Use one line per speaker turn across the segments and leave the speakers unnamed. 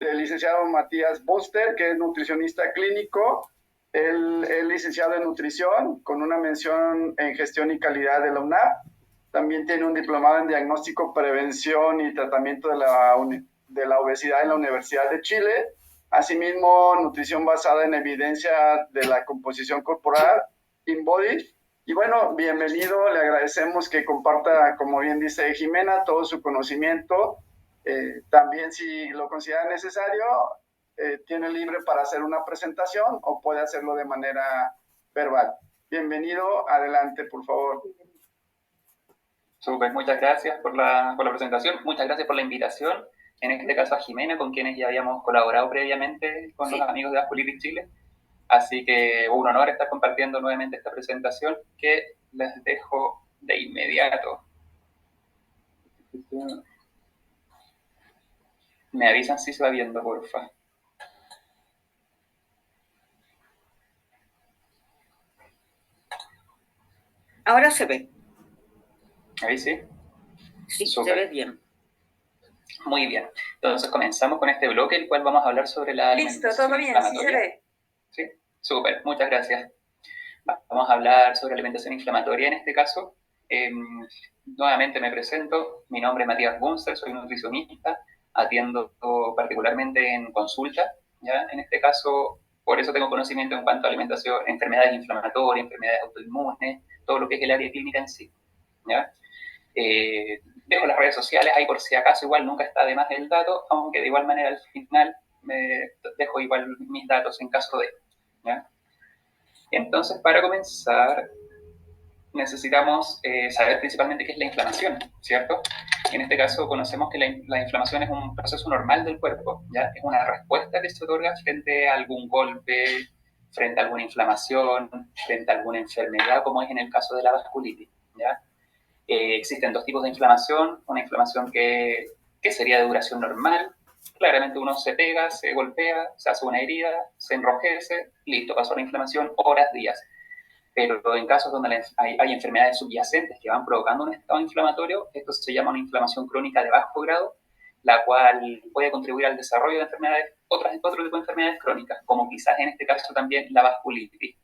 del licenciado Matías Buster, que es nutricionista clínico. Él es licenciado en nutrición con una mención en gestión y calidad de la UNAP. También tiene un diplomado en diagnóstico, prevención y tratamiento de la obesidad en la Universidad de Chile. Asimismo, nutrición basada en evidencia de la composición corporal, InBody. Y bueno, bienvenido, le agradecemos que comparta, como bien dice Jimena, todo su conocimiento. También si lo considera necesario, tiene libre para hacer una presentación o puede hacerlo de manera verbal. Bienvenido, adelante, por favor.
Súper, muchas gracias por la presentación, muchas gracias por la invitación, en este caso a Jimena, con quienes ya habíamos colaborado previamente con los amigos de Vasculitis Chile. Así que un honor estar compartiendo nuevamente esta presentación que les dejo de inmediato. Me avisan si se va viendo, porfa.
Ahora se ve.
¿Ahí sí?
Sí, súper. Se ve bien.
Muy bien. Entonces comenzamos con este bloque, el cual vamos a hablar sobre la
Listo, todo bien, sí se ve.
Sí, súper, muchas gracias. Vamos a hablar sobre alimentación inflamatoria en este caso. Nuevamente me presento, mi nombre es Matías Bunster, soy nutricionista, atiendo particularmente en consulta, ¿ya? En este caso, por eso tengo conocimiento en cuanto a alimentación, enfermedades inflamatorias, enfermedades autoinmunes, todo lo que es el área clínica en sí, ¿ya? Dejo las redes sociales ahí por si acaso, igual nunca está de más el dato, aunque de igual manera al final me dejo igual mis datos en caso de, ¿ya? Entonces, para comenzar, necesitamos saber principalmente qué es la inflamación, ¿cierto? En este caso conocemos que la inflamación es un proceso normal del cuerpo, ¿ya? Es una respuesta que se otorga frente a algún golpe, frente a alguna inflamación, frente a alguna enfermedad, como es en el caso de la vasculitis, ¿ya? Existen dos tipos de inflamación, una inflamación que sería de duración normal, claramente uno se pega, se golpea, se hace una herida, se enrojece, listo, pasó la inflamación, horas, días. Pero en casos donde hay enfermedades subyacentes que van provocando un estado inflamatorio, esto se llama una inflamación crónica de bajo grado, la cual puede contribuir al desarrollo de enfermedades, otro tipo de enfermedades crónicas, como quizás en este caso también la vasculitis.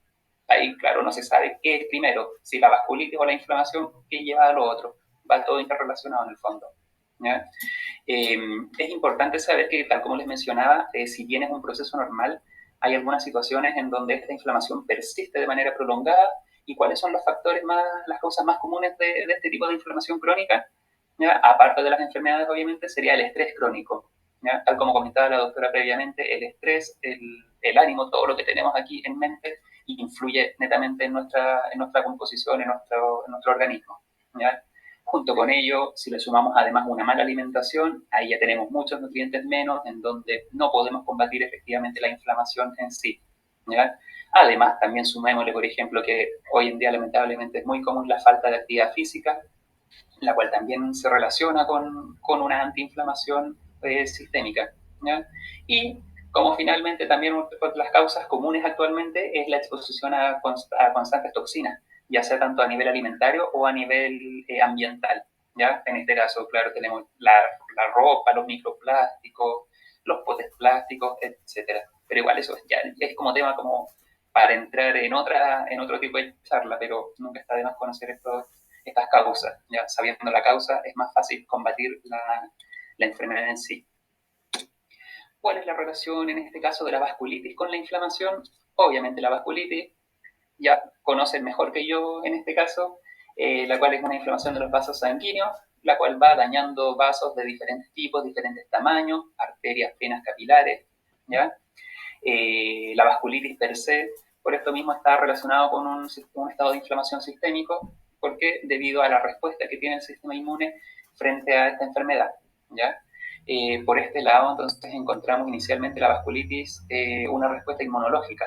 Ahí, claro, no se sabe qué es primero, si la vasculitis o la inflamación, qué lleva a lo otro. Va todo interrelacionado en el fondo, ¿ya? Es importante saber que, tal como les mencionaba, si bien es un proceso normal, hay algunas situaciones en donde esta inflamación persiste de manera prolongada. ¿Y cuáles son los factores las causas más comunes de este tipo de inflamación crónica? ¿Ya? Aparte de las enfermedades, obviamente, sería el estrés crónico, ¿ya? Tal como comentaba la doctora previamente, el estrés, el ánimo, todo lo que tenemos aquí en mente, influye netamente en nuestra composición, en nuestro organismo, ¿ya? Junto con ello, si le sumamos además una mala alimentación, ahí ya tenemos muchos nutrientes menos, en donde no podemos combatir efectivamente la inflamación en sí, ¿ya? Además, también sumémosle, por ejemplo, que hoy en día lamentablemente es muy común la falta de actividad física, la cual también se relaciona con una antiinflamación sistémica, ¿ya? Y como finalmente también las causas comunes actualmente es la exposición a constantes toxinas, ya sea tanto a nivel alimentario o a nivel ambiental, ¿ya? En este caso, claro, tenemos la ropa, los microplásticos, los potes plásticos, etcétera. Pero igual eso ya es como tema como para entrar en otro tipo de charla, pero nunca está de más conocer estas causas. Ya sabiendo la causa es más fácil combatir la enfermedad en sí. ¿Cuál es la relación en este caso de la vasculitis con la inflamación? Obviamente la vasculitis, ya conocen mejor que yo en este caso, la cual es una inflamación de los vasos sanguíneos, la cual va dañando vasos de diferentes tipos, diferentes tamaños, arterias, venas capilares, ¿ya? La vasculitis per se, por esto mismo está relacionado con un estado de inflamación sistémico, porque debido a la respuesta que tiene el sistema inmune frente a esta enfermedad, ¿ya? Por este lado, entonces, encontramos inicialmente la vasculitis una respuesta inmunológica,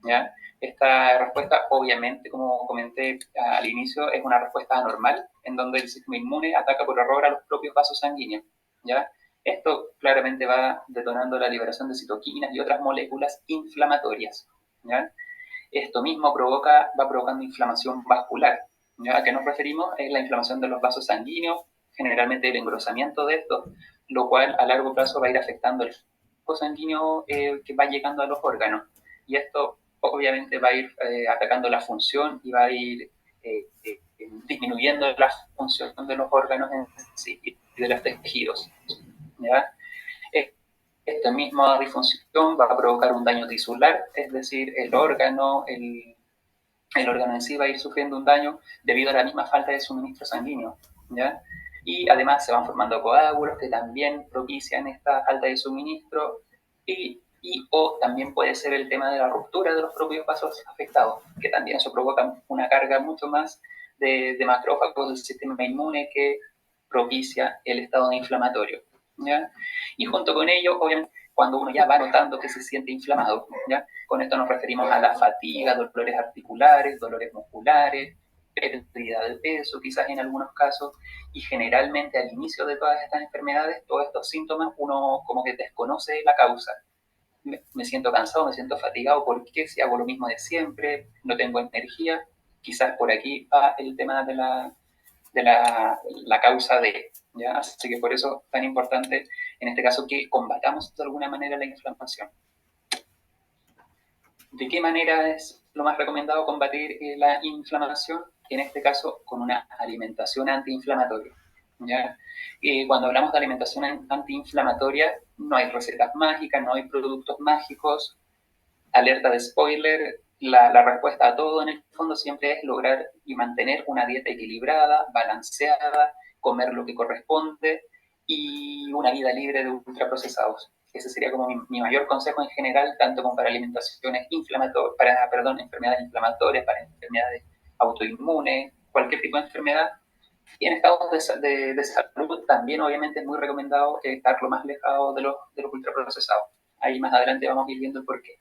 ¿ya? Esta respuesta, obviamente, como comenté al inicio, es una respuesta anormal, en donde el sistema inmune ataca por error a los propios vasos sanguíneos, ¿ya? Esto claramente va detonando la liberación de citoquinas y otras moléculas inflamatorias, ¿ya? Esto mismo va provocando inflamación vascular, ¿ya? ¿A qué nos referimos? Es la inflamación de los vasos sanguíneos, generalmente el engrosamiento de estos, lo cual a largo plazo va a ir afectando sanguíneo que va llegando a los órganos. Y esto obviamente va a ir atacando la función y va a ir disminuyendo la función de los órganos en sí y de los tejidos. ¿Ya? Esta misma disfunción va a provocar un daño tisular, es decir, el órgano en sí va a ir sufriendo un daño debido a la misma falta de suministro sanguíneo, ¿ya? Y además se van formando coágulos que también propician esta falta de suministro o también puede ser el tema de la ruptura de los propios vasos afectados, que también eso provoca una carga mucho más de macrófagos del sistema inmune que propicia el estado inflamatorio, ¿ya? Y junto con ello, obviamente, cuando uno ya va notando que se siente inflamado, ¿ya? Con esto nos referimos a la fatiga, dolores articulares, dolores musculares, pérdida de peso, quizás en algunos casos, y generalmente al inicio de todas estas enfermedades, todos estos síntomas, uno como que desconoce la causa. Me siento cansado, me siento fatigado, ¿por qué? Si hago lo mismo de siempre, no tengo energía, quizás por aquí va el tema de la causa de, ¿ya? Así que por eso es tan importante en este caso que combatamos de alguna manera la inflamación. ¿De qué manera es lo más recomendado combatir la inflamación? En este caso, con una alimentación antiinflamatoria, ¿ya? Cuando hablamos de alimentación antiinflamatoria, no hay recetas mágicas, no hay productos mágicos. Alerta de spoiler, la respuesta a todo en el fondo siempre es lograr y mantener una dieta equilibrada, balanceada, comer lo que corresponde y una vida libre de ultraprocesados. Ese sería como mi mayor consejo en general, tanto como para alimentaciones inflamatorias, enfermedades inflamatorias, para enfermedades autoinmunes, cualquier tipo de enfermedad. Y en estados de salud también obviamente es muy recomendado estar lo más alejado de los ultraprocesados. Ahí más adelante vamos a ir viendo el porqué.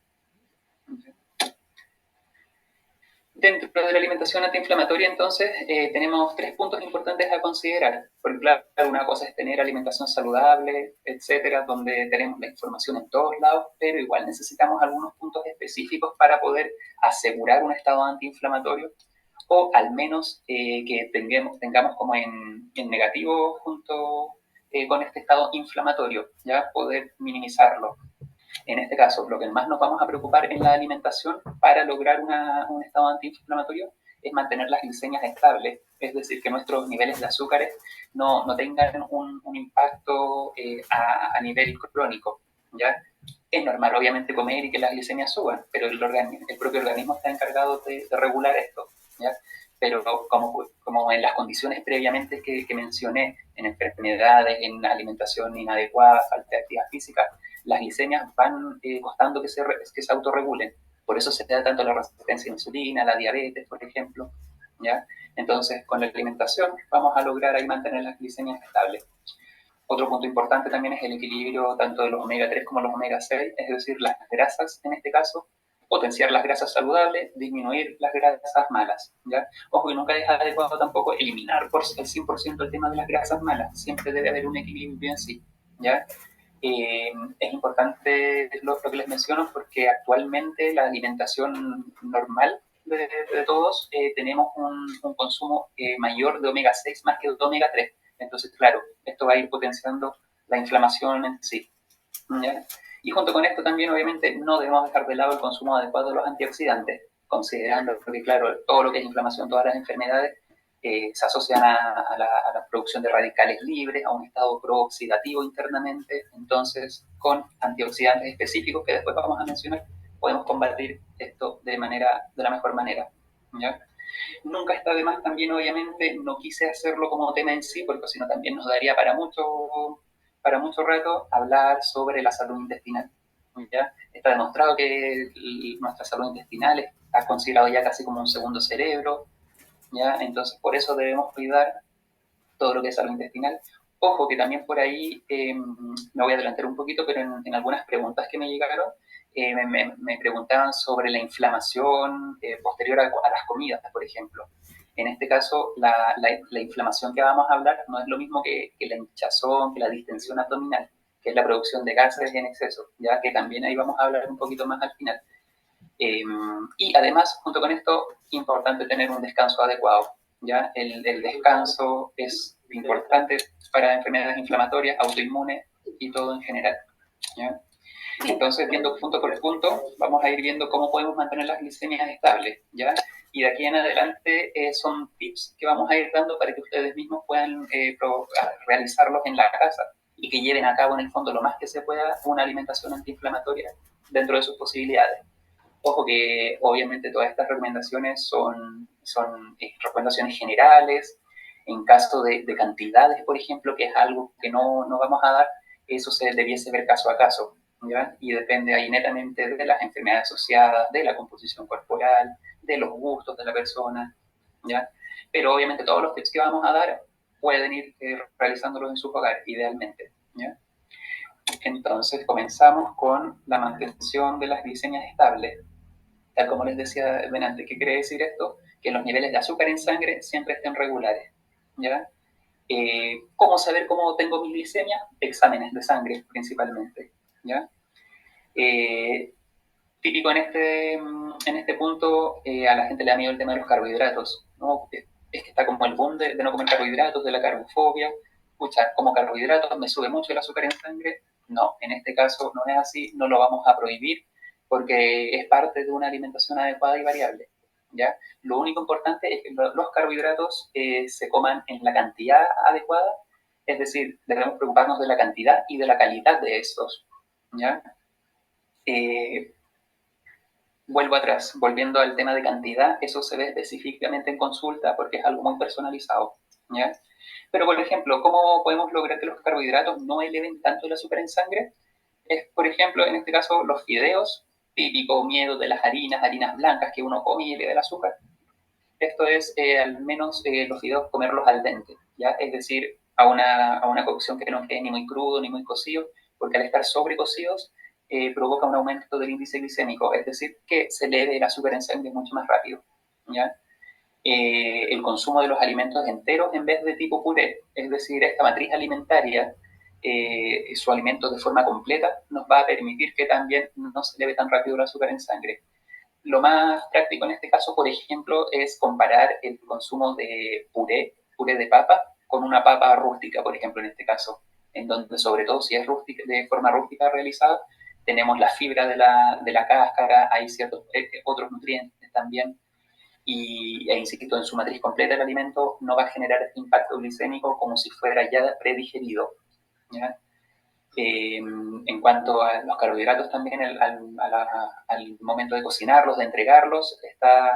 Dentro de la alimentación antiinflamatoria, entonces, tenemos 3 puntos importantes a considerar. Porque, claro, una cosa es tener alimentación saludable, etcétera, donde tenemos la información en todos lados, pero igual necesitamos algunos puntos específicos para poder asegurar un estado antiinflamatorio o al menos que tengamos como en negativo junto con este estado inflamatorio, ya poder minimizarlo. En este caso, lo que más nos vamos a preocupar en la alimentación para lograr un estado antiinflamatorio es mantener las glicemias estables, es decir, que nuestros niveles de azúcares no tengan un impacto a nivel crónico, ¿ya? Es normal, obviamente, comer y que las glicemias suban, pero el propio organismo está encargado de regular esto, ¿ya? Pero como en las condiciones previamente que mencioné, en enfermedades, en alimentación inadecuada, falta de actividad física, las glicemias van costando que se autorregulen. Por eso se da tanto la resistencia a la insulina, la diabetes, por ejemplo, ¿ya? Entonces, con la alimentación vamos a lograr ahí mantener las glicemias estables. Otro punto importante también es el equilibrio tanto de los omega 3 como los omega 6, es decir, las grasas en este caso, potenciar las grasas saludables, disminuir las grasas malas, ¿ya? Ojo, que nunca es adecuado tampoco eliminar por el 100% el tema de las grasas malas, siempre debe haber un equilibrio en sí, ¿ya? Es importante lo que les menciono porque actualmente la alimentación normal de todos tenemos un consumo mayor de omega 6 más que de omega 3. Entonces, claro, esto va a ir potenciando la inflamación en sí, ¿ya? Y junto con esto también, obviamente, no debemos dejar de lado el consumo adecuado de los antioxidantes, considerando que, claro, todo lo que es inflamación, todas las enfermedades, se asocian a la producción de radicales libres, a un estado prooxidativo internamente. Entonces, con antioxidantes específicos que después vamos a mencionar, podemos combatir esto de la mejor manera, ¿ya? Nunca está de más también, obviamente, no quise hacerlo como tema en sí, porque si no también nos daría para mucho rato hablar sobre la salud intestinal, ¿ya? Está demostrado que nuestra salud intestinal está considerado ya casi como un segundo cerebro, ¿ya? Entonces, por eso debemos cuidar todo lo que es salud intestinal. Ojo, que también por ahí, me voy a adelantar un poquito, pero en algunas preguntas que me llegaron, me preguntaban sobre la inflamación posterior a las comidas, por ejemplo. En este caso, la inflamación que vamos a hablar no es lo mismo que la hinchazón, que la distensión abdominal, que es la producción de gases en exceso, ya que también ahí vamos a hablar un poquito más al final. Y además, junto con esto, importante tener un descanso adecuado, ¿ya? El descanso es importante para enfermedades inflamatorias, autoinmunes y todo en general, ¿ya? Entonces, viendo punto por punto, vamos a ir viendo cómo podemos mantener las glicemias estables, ¿ya? Y de aquí en adelante son tips que vamos a ir dando para que ustedes mismos puedan realizarlos en la casa y que lleven a cabo en el fondo lo más que se pueda una alimentación antiinflamatoria dentro de sus posibilidades. Ojo que obviamente todas estas recomendaciones son recomendaciones generales. En caso de cantidades, por ejemplo, que es algo que no vamos a dar, eso se debiese ver caso a caso, ¿ya? Y depende ahí netamente de las enfermedades asociadas, de la composición corporal, de los gustos de la persona, ¿ya? Pero obviamente todos los tips que vamos a dar pueden ir realizándolos en su hogar, idealmente, ¿ya? Entonces comenzamos con la mantención de las glicemias estables. Tal como les decía delante, ¿qué quiere decir esto? Que los niveles de azúcar en sangre siempre estén regulares, ¿ya? ¿Cómo saber cómo tengo mi glicemia? Exámenes de sangre principalmente, ¿ya? Típico en este punto, a la gente le da miedo el tema de los carbohidratos, ¿no? Es que está como el boom de no comer carbohidratos, de la carbofobia. Escucha, como carbohidratos me sube mucho el azúcar en sangre. No, en este caso no es así, no lo vamos a prohibir porque es parte de una alimentación adecuada y variable, ¿ya? Lo único importante es que los carbohidratos se coman en la cantidad adecuada, es decir, debemos preocuparnos de la cantidad y de la calidad de estos, ¿ya? Vuelvo atrás, volviendo al tema de cantidad, eso se ve específicamente en consulta porque es algo muy personalizado, ¿ya? Pero, por ejemplo, ¿cómo podemos lograr que los carbohidratos no eleven tanto el azúcar en sangre? Es, por ejemplo, en este caso, los fideos, típico miedo de las harinas blancas que uno come y eleva el azúcar. Esto es, al menos, los fideos comerlos al dente, ¿ya? Es decir, a una cocción que no quede ni muy crudo ni muy cocido, porque al estar sobrecocidos provoca un aumento del índice glicémico, es decir, que se eleve el azúcar en sangre mucho más rápido, ¿ya? El consumo de los alimentos enteros en vez de tipo puré, es decir, esta matriz alimentaria, su alimento de forma completa, nos va a permitir que también no se eleve tan rápido el azúcar en sangre. Lo más práctico en este caso, por ejemplo, es comparar el consumo de puré de papa, con una papa rústica, por ejemplo, en este caso, en donde sobre todo si es rústica, de forma rústica realizada, tenemos la fibra de la cáscara, hay ciertos otros nutrientes también, e insisto, en su matriz completa el alimento no va a generar este impacto glicémico como si fuera ya predigerido, ¿ya? En cuanto a los carbohidratos también, al momento de cocinarlos, de entregarlos,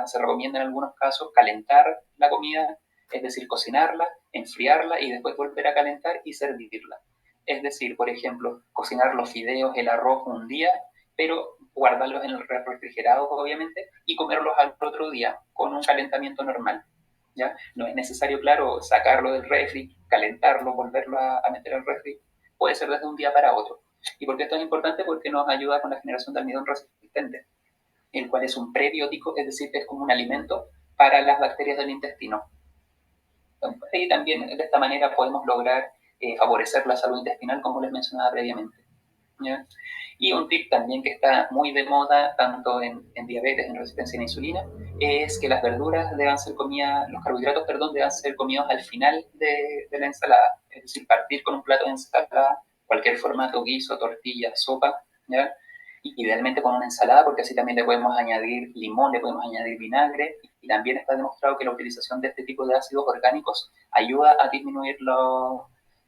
se recomienda en algunos casos calentar la comida, es decir, cocinarla, enfriarla y después volver a calentar y servirla. Es decir, por ejemplo, cocinar los fideos, el arroz un día, pero guardarlos en el refrigerador, obviamente, y comerlos al otro día con un calentamiento normal, ¿ya? No es necesario, claro, sacarlo del refri, calentarlo, volverlo a meter al refri, puede ser desde un día para otro. ¿Y por qué esto es importante? Porque nos ayuda con la generación de almidón resistente, el cual es un prebiótico, es decir, es como un alimento para las bacterias del intestino. Y también de esta manera podemos lograr favorecer la salud intestinal, como les mencionaba previamente, ¿ya? Y un tip también que está muy de moda, tanto en diabetes, en resistencia a la insulina, es que las verduras deban ser comidas, los carbohidratos, perdón, deban ser comidos al final de la ensalada. Es decir, partir con un plato de ensalada, cualquier formato, guiso, tortilla, sopa, ¿ya? Y idealmente con una ensalada, porque así también le podemos añadir limón, le podemos añadir vinagre, y también está demostrado que la utilización de este tipo de ácidos orgánicos ayuda a disminuir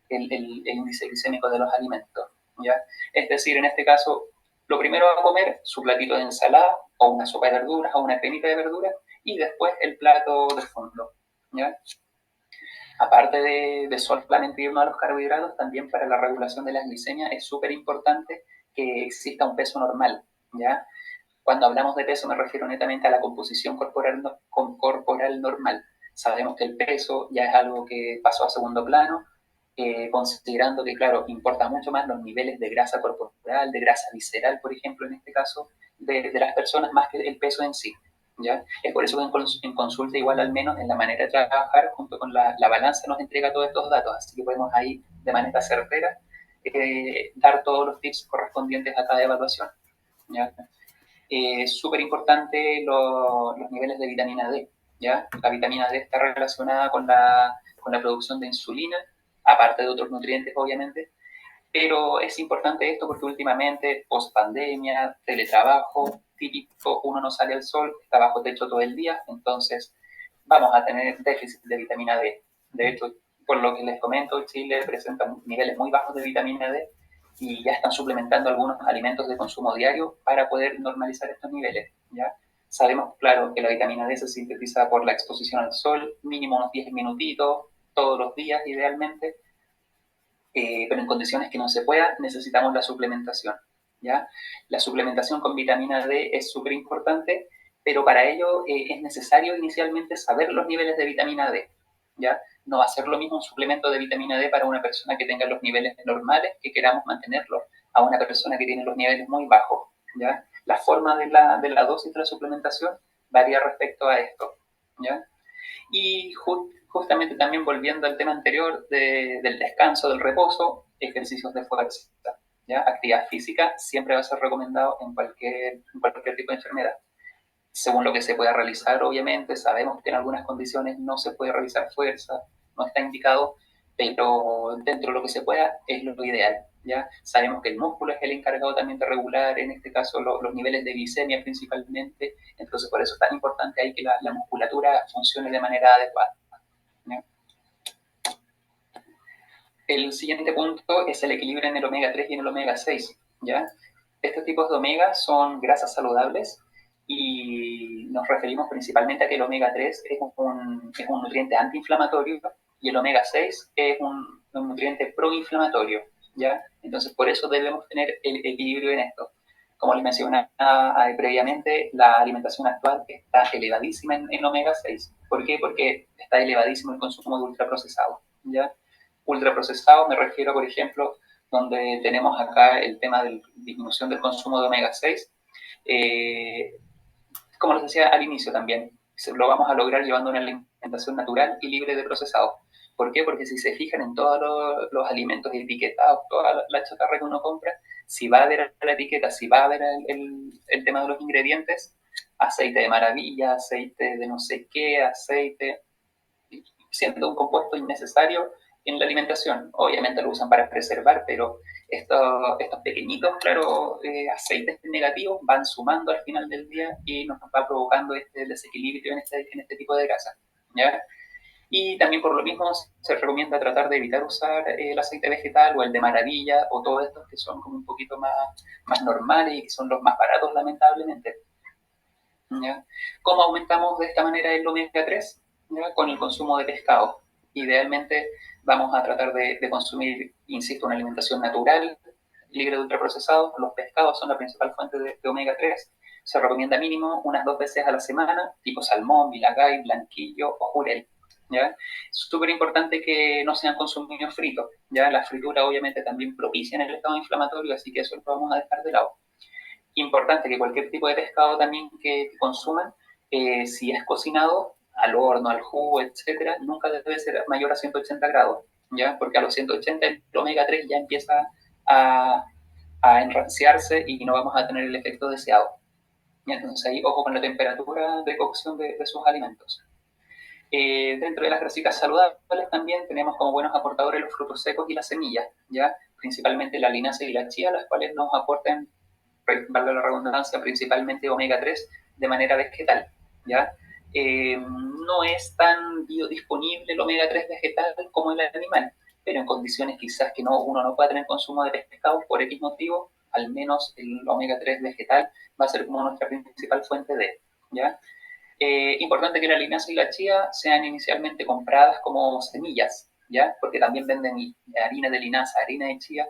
el índice glicémico de los alimentos, ¿ya? Es decir, en este caso, lo primero a comer, su platito de ensalada, o una sopa de verduras, o una cremita de verduras, y después el plato de fondo, ¿ya? Aparte de solamente irnos a los carbohidratos, también para la regulación de la glicemia es súper importante que exista un peso normal, ¿ya? Cuando hablamos de peso me refiero netamente a la composición corporal normal. Sabemos que el peso ya es algo que pasó a segundo plano, considerando que, claro, importa mucho más los niveles de grasa corporal, de grasa visceral, por ejemplo, en este caso, de las personas, más que el peso en sí, ¿ya? Es por eso que en consulta, igual al menos en la manera de trabajar, junto con la balanza, nos entrega todos estos datos, así que podemos ahí, de manera certera, dar todos los tips correspondientes a cada evaluación, ¿ya? Súper importante los niveles de vitamina D, ¿ya? La vitamina D está relacionada con la producción de insulina, aparte de otros nutrientes, obviamente, Pero es importante esto porque últimamente, post pandemia, teletrabajo, típico, uno no sale al sol, está bajo techo todo el día, entonces vamos a tener déficit de vitamina D. De hecho, por lo que les comento, Chile presenta niveles muy bajos de vitamina D y ya están suplementando algunos alimentos de consumo diario para poder normalizar estos niveles, ¿ya? Sabemos, claro, que la vitamina D se sintetiza por la exposición al sol, mínimo unos 10 minutitos, todos los días idealmente, pero en condiciones que no se pueda, necesitamos la suplementación, ¿ya? La suplementación con vitamina D es súper importante, pero para ello es necesario inicialmente saber los niveles de vitamina D, ¿ya? No va a ser lo mismo un suplemento de vitamina D para una persona que tenga los niveles normales, que queramos mantenerlos, a una persona que tiene los niveles muy bajos, ¿ya? La forma de la dosis de la suplementación varía respecto a esto, ¿ya? Y justamente también volviendo al tema anterior del descanso, del reposo, ejercicios de fuerza, ¿ya? Actividad física siempre va a ser recomendado en cualquier tipo de enfermedad. Según lo que se pueda realizar, obviamente, sabemos que en algunas condiciones no se puede realizar fuerza, no está indicado, pero dentro de lo que se pueda es lo ideal, ¿ya? Sabemos que el músculo es el encargado también de regular, en este caso, los niveles de glicemia principalmente, entonces por eso es tan importante ahí que la musculatura funcione de manera adecuada, ¿ya? El siguiente punto es el equilibrio en el omega 3 y en el omega 6, ¿ya? Estos tipos de omega son grasas saludables y nos referimos principalmente a que el omega 3 es un nutriente antiinflamatorio y el omega 6 es un nutriente proinflamatorio, ¿ya? Entonces, por eso debemos tener el equilibrio en esto. Como les mencionaba previamente, la alimentación actual está elevadísima en omega 6. ¿Por qué? Porque está elevadísimo el consumo de ultraprocesados, ¿ya? Ultraprocesado me refiero, por ejemplo, donde tenemos acá el tema de disminución del consumo de omega 6. Eh, Como les decía al inicio también, lo vamos a lograr llevando una alimentación natural y libre de procesados. ¿Por qué? Porque si se fijan en todos los alimentos etiquetados, toda la chatarra que uno compra, si va a ver la etiqueta, si va a ver el tema de los ingredientes, aceite de maravilla, aceite de no sé qué, aceite, siendo un compuesto innecesario en la alimentación. Obviamente lo usan para preservar, pero estos pequeñitos, claro, aceites negativos van sumando al final del día y nos va provocando este desequilibrio en este tipo de grasa, ¿ya? Y también por lo mismo se recomienda tratar de evitar usar el aceite vegetal o el de maravilla o todos estos que son como un poquito más normales y que son los más baratos lamentablemente, ¿ya? ¿Cómo aumentamos de esta manera el omega 3? ¿Ya? Con el consumo de pescado. Idealmente vamos a tratar de consumir, insisto, una alimentación natural, libre de ultraprocesados. Los pescados son la principal fuente de omega 3. Se recomienda mínimo unas 2 veces a la semana, tipo salmón, vilagay, blanquillo o jurel, ¿ya? Es súper importante que no sean consumidos fritos, ¿ya? La fritura obviamente también propicia en el estado inflamatorio, así que eso lo vamos a dejar de lado. Importante que cualquier tipo de pescado también que consuman, si es cocinado al horno, al jugo, etcétera, nunca debe ser mayor a 180 grados, ¿ya? Porque a los 180 el omega 3 ya empieza a, a enranciarse y no vamos a tener el efecto deseado. Y entonces ahí, ojo con la temperatura de cocción de sus alimentos. Dentro de las grasitas saludables también tenemos como buenos aportadores los frutos secos y las semillas, ¿ya? Principalmente la linaza y la chía, las cuales nos aportan, valga la redundancia, principalmente omega 3 de manera vegetal, ¿ya? No es tan biodisponible el omega 3 vegetal como el animal, pero en condiciones quizás que uno no pueda tener consumo de pescado por X motivo, al menos el omega 3 vegetal va a ser como nuestra principal fuente de, ¿ya? Importante que la linaza y la chía sean inicialmente compradas como semillas, ¿ya? Porque también venden harina de linaza, harina de chía.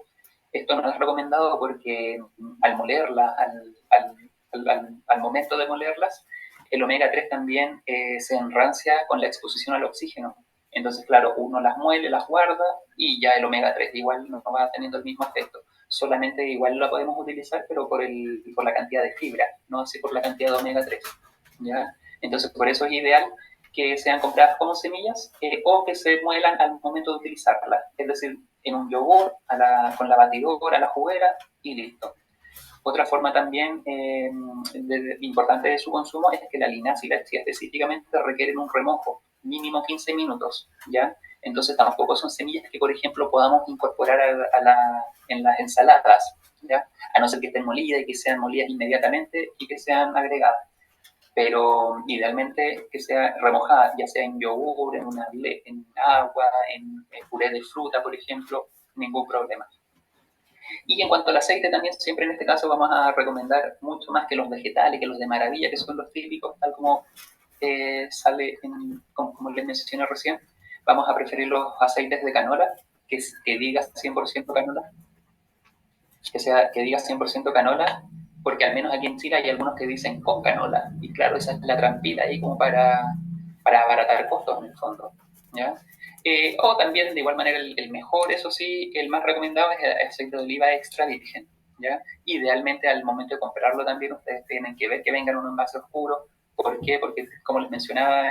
Esto no es recomendado porque al molerla, al momento de molerlas, el omega 3 también se enrancia con la exposición al oxígeno. Entonces, claro, uno las muele, las guarda y ya el omega 3 igual no va teniendo el mismo efecto. Solamente igual la podemos utilizar, pero por la cantidad de fibra, no así por la cantidad de omega 3, ¿ya? Entonces, por eso es ideal que sean compradas como semillas o que se muelan al momento de utilizarlas. Es decir, en un yogur, con la batidora, la juguera y listo. Otra forma también importante de su consumo es que la linaza y la chía específicamente requieren un remojo, mínimo 15 minutos, ¿ya? Entonces tampoco son semillas que, por ejemplo, podamos incorporar en las ensaladas, ¿ya? A no ser que estén molidas y que sean molidas inmediatamente y que sean agregadas. Pero idealmente que sea remojada, ya sea en yogur, en agua, en puré de fruta, por ejemplo, ningún problema. Y en cuanto al aceite también, siempre en este caso vamos a recomendar mucho más que los vegetales, que los de maravilla, que son los típicos, tal como sale, como les mencioné recién, vamos a preferir los aceites de canola, que diga 100% canola, que diga 100% canola, porque al menos aquí en Chile hay algunos que dicen con canola, y claro, esa es la trampita ahí como para abaratar costos en el fondo, ¿ya? O también, de igual manera, el mejor, eso sí, el más recomendado es el aceite de oliva extra virgen, ¿ya? Idealmente, al momento de comprarlo también, ustedes tienen que ver que venga en un envase oscuro. ¿Por qué? Porque, como les mencionaba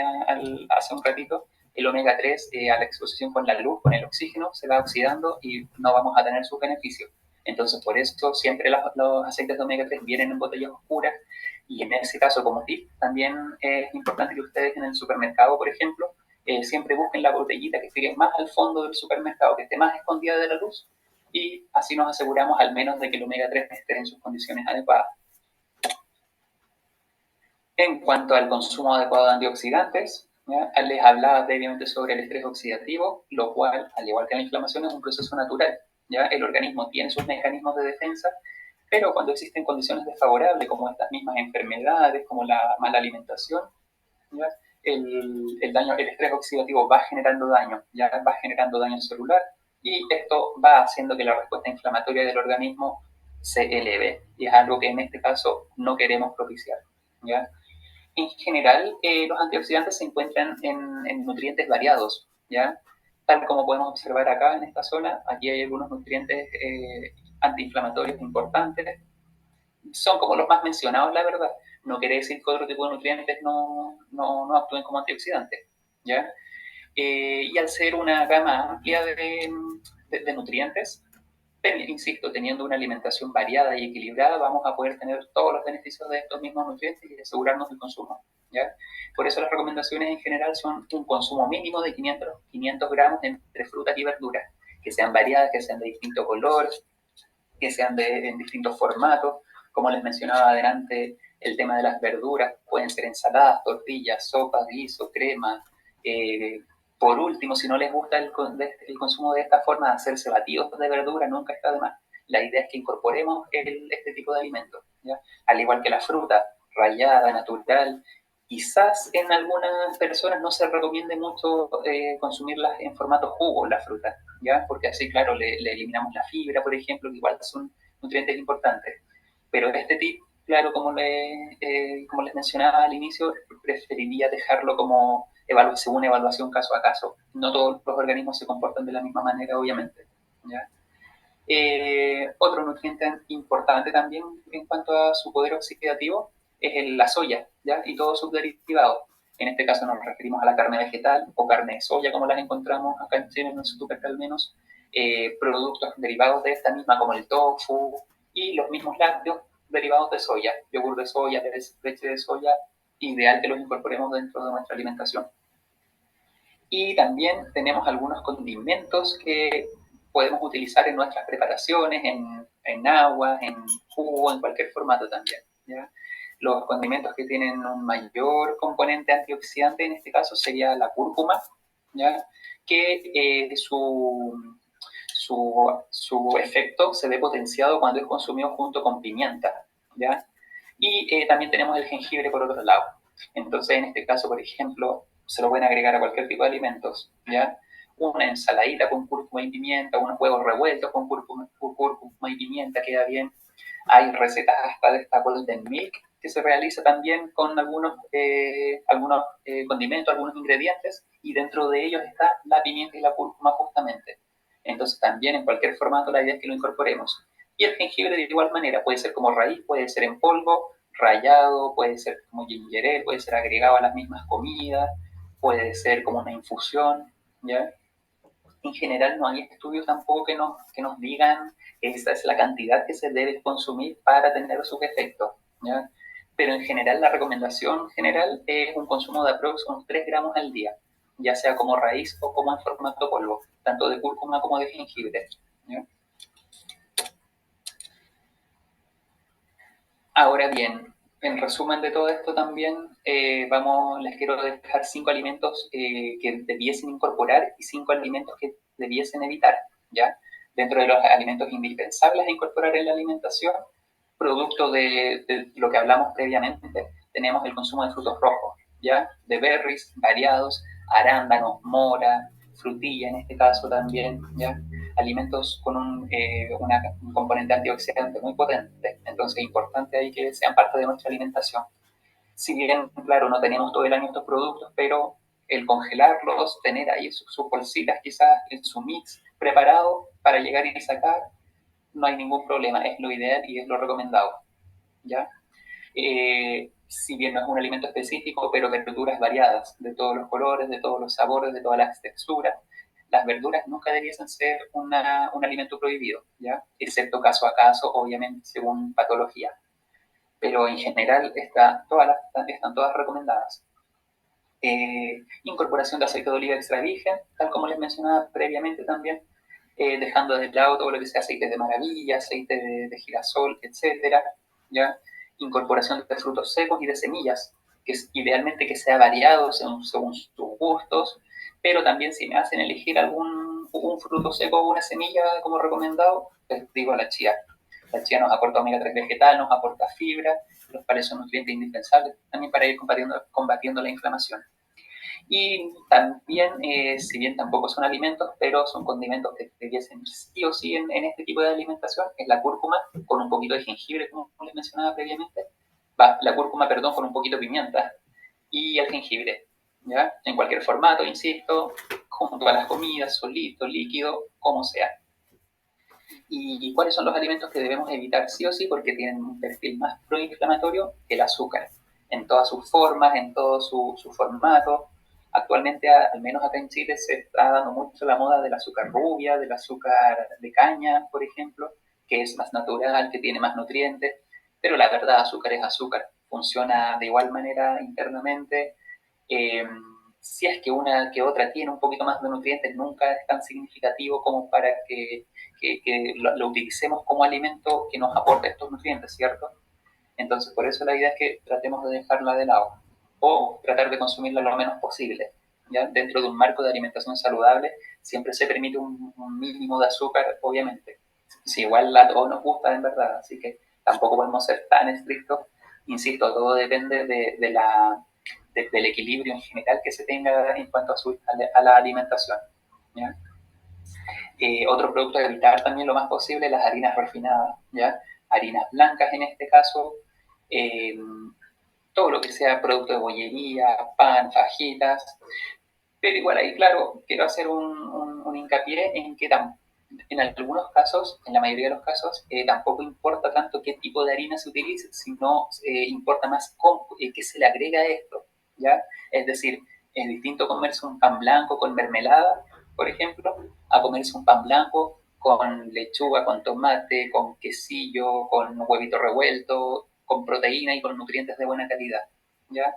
hace un ratito, el omega 3 a la exposición con la luz, con el oxígeno, se va oxidando y no vamos a tener sus beneficios. Entonces, por eso siempre los aceites de omega 3 vienen en botellas oscuras, y en ese caso, como tip, también es importante que ustedes en el supermercado, por ejemplo, siempre busquen la botellita que esté más al fondo del supermercado, que esté más escondida de la luz, y así nos aseguramos al menos de que el omega 3 esté en sus condiciones adecuadas. En cuanto al consumo adecuado de antioxidantes, ¿ya? Les hablaba previamente sobre el estrés oxidativo, lo cual, al igual que la inflamación, es un proceso natural. ¿Ya? El organismo tiene sus mecanismos de defensa, pero cuando existen condiciones desfavorables, como estas mismas enfermedades, como la mala alimentación, ¿ya? El estrés oxidativo va generando daño, ya va generando daño celular, y esto va haciendo que la respuesta inflamatoria del organismo se eleve, y es algo que en este caso no queremos propiciar, ¿ya? En general, los antioxidantes se encuentran en nutrientes variados, ¿ya? Tal como podemos observar acá en esta zona, aquí hay algunos nutrientes antiinflamatorios importantes. Son como los más mencionados, la verdad. No quiere decir que otro tipo de nutrientes no actúen como antioxidantes, ¿ya? Y al ser una gama amplia de nutrientes, insisto, teniendo una alimentación variada y equilibrada, vamos a poder tener todos los beneficios de estos mismos nutrientes y asegurarnos el consumo, ¿ya? Por eso las recomendaciones en general son un consumo mínimo de 500 gramos entre frutas y verduras, que sean variadas, que sean de distinto color, que sean en distintos formatos. Como les mencionaba adelante, el tema de las verduras pueden ser ensaladas, tortillas, sopas, guiso, crema. Por último, si no les gusta el consumo de esta forma, hacerse batidos de verdura nunca está de más. La idea es que incorporemos este tipo de alimentos, ¿ya? Al igual que la fruta, rallada, natural. Quizás en algunas personas no se recomiende mucho consumirlas en formato jugo, la fruta, ¿ya? Porque así, claro, le eliminamos la fibra, por ejemplo, que igual son nutrientes importantes. Pero este tip, claro, como les mencionaba al inicio, preferiría dejarlo como según evaluación caso a caso. No todos los organismos se comportan de la misma manera, obviamente, ¿ya? Otro nutriente importante también en cuanto a su poder oxidativo es la soya, ¿ya? Y todos sus derivados. En este caso nos referimos a la carne vegetal o carne de soya, como las encontramos acá en Chile, en el super al menos, productos derivados de esta misma, como el tofu y los mismos lácteos derivados de soya, yogur de soya, leche de soya, ideal que los incorporemos dentro de nuestra alimentación. Y también tenemos algunos condimentos que podemos utilizar en nuestras preparaciones, en agua, en jugo, en cualquier formato también, ¿ya? Los condimentos que tienen un mayor componente antioxidante en este caso sería la cúrcuma, ¿ya? Que su efecto se ve potenciado cuando es consumido junto con pimienta, ¿ya? Y también tenemos el jengibre por otro lado. Entonces, en este caso, por ejemplo, se lo pueden agregar a cualquier tipo de alimentos, ¿ya? Una ensaladita con cúrcuma y pimienta, unos huevos revueltos con cúrcuma y pimienta, queda bien. Hay recetas hasta de esta golden milk que se realiza también con algunos condimentos, algunos ingredientes, y dentro de ellos está la pimienta y la cúrcuma justamente. Entonces también en cualquier formato la idea es que lo incorporemos. Y el jengibre de igual manera, puede ser como raíz, puede ser en polvo, rallado, puede ser como ginger ale, puede ser agregado a las mismas comidas, puede ser como una infusión, ¿ya? En general no hay estudios tampoco que nos digan esta es la cantidad que se debe consumir para tener sus efectos, ¿ya? Pero en general la recomendación general es un consumo de aproximadamente 3 gramos al día, ya sea como raíz o como en formato polvo, tanto de cúrcuma como de jengibre, ¿ya? Ahora bien, en resumen de todo esto también, les quiero dejar 5 alimentos que debiesen incorporar y 5 alimentos que debiesen evitar, ¿ya? Dentro de los alimentos indispensables a incorporar en la alimentación, producto de lo que hablamos previamente, tenemos el consumo de frutos rojos, ¿ya? De berries variados, arándanos, mora, frutilla en este caso también, ¿ya? Alimentos con un componente antioxidante muy potente, entonces es importante ahí que sean parte de nuestra alimentación. Si bien, claro, no tenemos todo el año estos productos, pero el congelarlos, tener ahí sus bolsitas quizás en su mix preparado para llegar y sacar, no hay ningún problema, es lo ideal y es lo recomendado, ¿ya? Si bien no es un alimento específico, pero verduras variadas, de todos los colores, de todos los sabores, de todas las texturas. Las verduras nunca debiesen ser un alimento prohibido, ¿ya? Excepto caso a caso, obviamente, según patología. Pero en general están todas recomendadas. Incorporación de aceite de oliva extra virgen, tal como les mencionaba previamente también, dejando de lado todo lo que sea aceite de maravilla, aceite de girasol, etcétera, ¿ya? Incorporación de frutos secos y de semillas, que es idealmente que sea variado según sus gustos, pero también si me hacen elegir un fruto seco o una semilla como recomendado, les digo la chía. La chía nos aporta omega 3 vegetal, nos aporta fibra, los cuales son nutrientes indispensables también para ir combatiendo la inflamación. Y también, si bien tampoco son alimentos, pero son condimentos que debiesen sí o sí en este tipo de alimentación, es la cúrcuma con un poquito de jengibre, como les mencionaba previamente, la cúrcuma, perdón, con un poquito de pimienta y el jengibre, ¿ya? En cualquier formato, insisto, junto a las comidas, solito, líquido, como sea. ¿Y cuáles son los alimentos que debemos evitar sí o sí? Porque tienen un perfil más proinflamatorio, el azúcar, en todas sus formas, en todo su formato. Actualmente, al menos acá en Chile, se está dando mucho la moda del azúcar rubia, del azúcar de caña, por ejemplo, que es más natural, que tiene más nutrientes, pero la verdad, azúcar es azúcar, funciona de igual manera internamente. Eh, si es que una que otra tiene un poquito más de nutrientes, nunca es tan significativo como para que lo utilicemos como alimento que nos aporte estos nutrientes, ¿cierto? Entonces, por eso la idea es que tratemos de dejarla de lado o tratar de consumirla lo menos posible. ¿Ya? Dentro de un marco de alimentación saludable, siempre se permite un mínimo de azúcar, obviamente. Si igual a todos nos gusta, en verdad, así que tampoco podemos ser tan estrictos. Insisto, todo depende del equilibrio en general que se tenga en cuanto a la alimentación. ¿Ya? Otro producto a evitar también lo más posible, las harinas refinadas, ¿ya? Harinas blancas en este caso, eh, todo lo que sea producto de bollería, pan, fajitas, pero igual ahí, claro, quiero hacer un hincapié en que en algunos casos, en la mayoría de los casos, tampoco importa tanto qué tipo de harina se utilice, sino importa más qué se le agrega a esto, ¿ya? Es decir, es distinto comerse un pan blanco con mermelada, por ejemplo, a comerse un pan blanco con lechuga, con tomate, con quesillo, con huevito revuelto, con proteína y con nutrientes de buena calidad, ¿ya?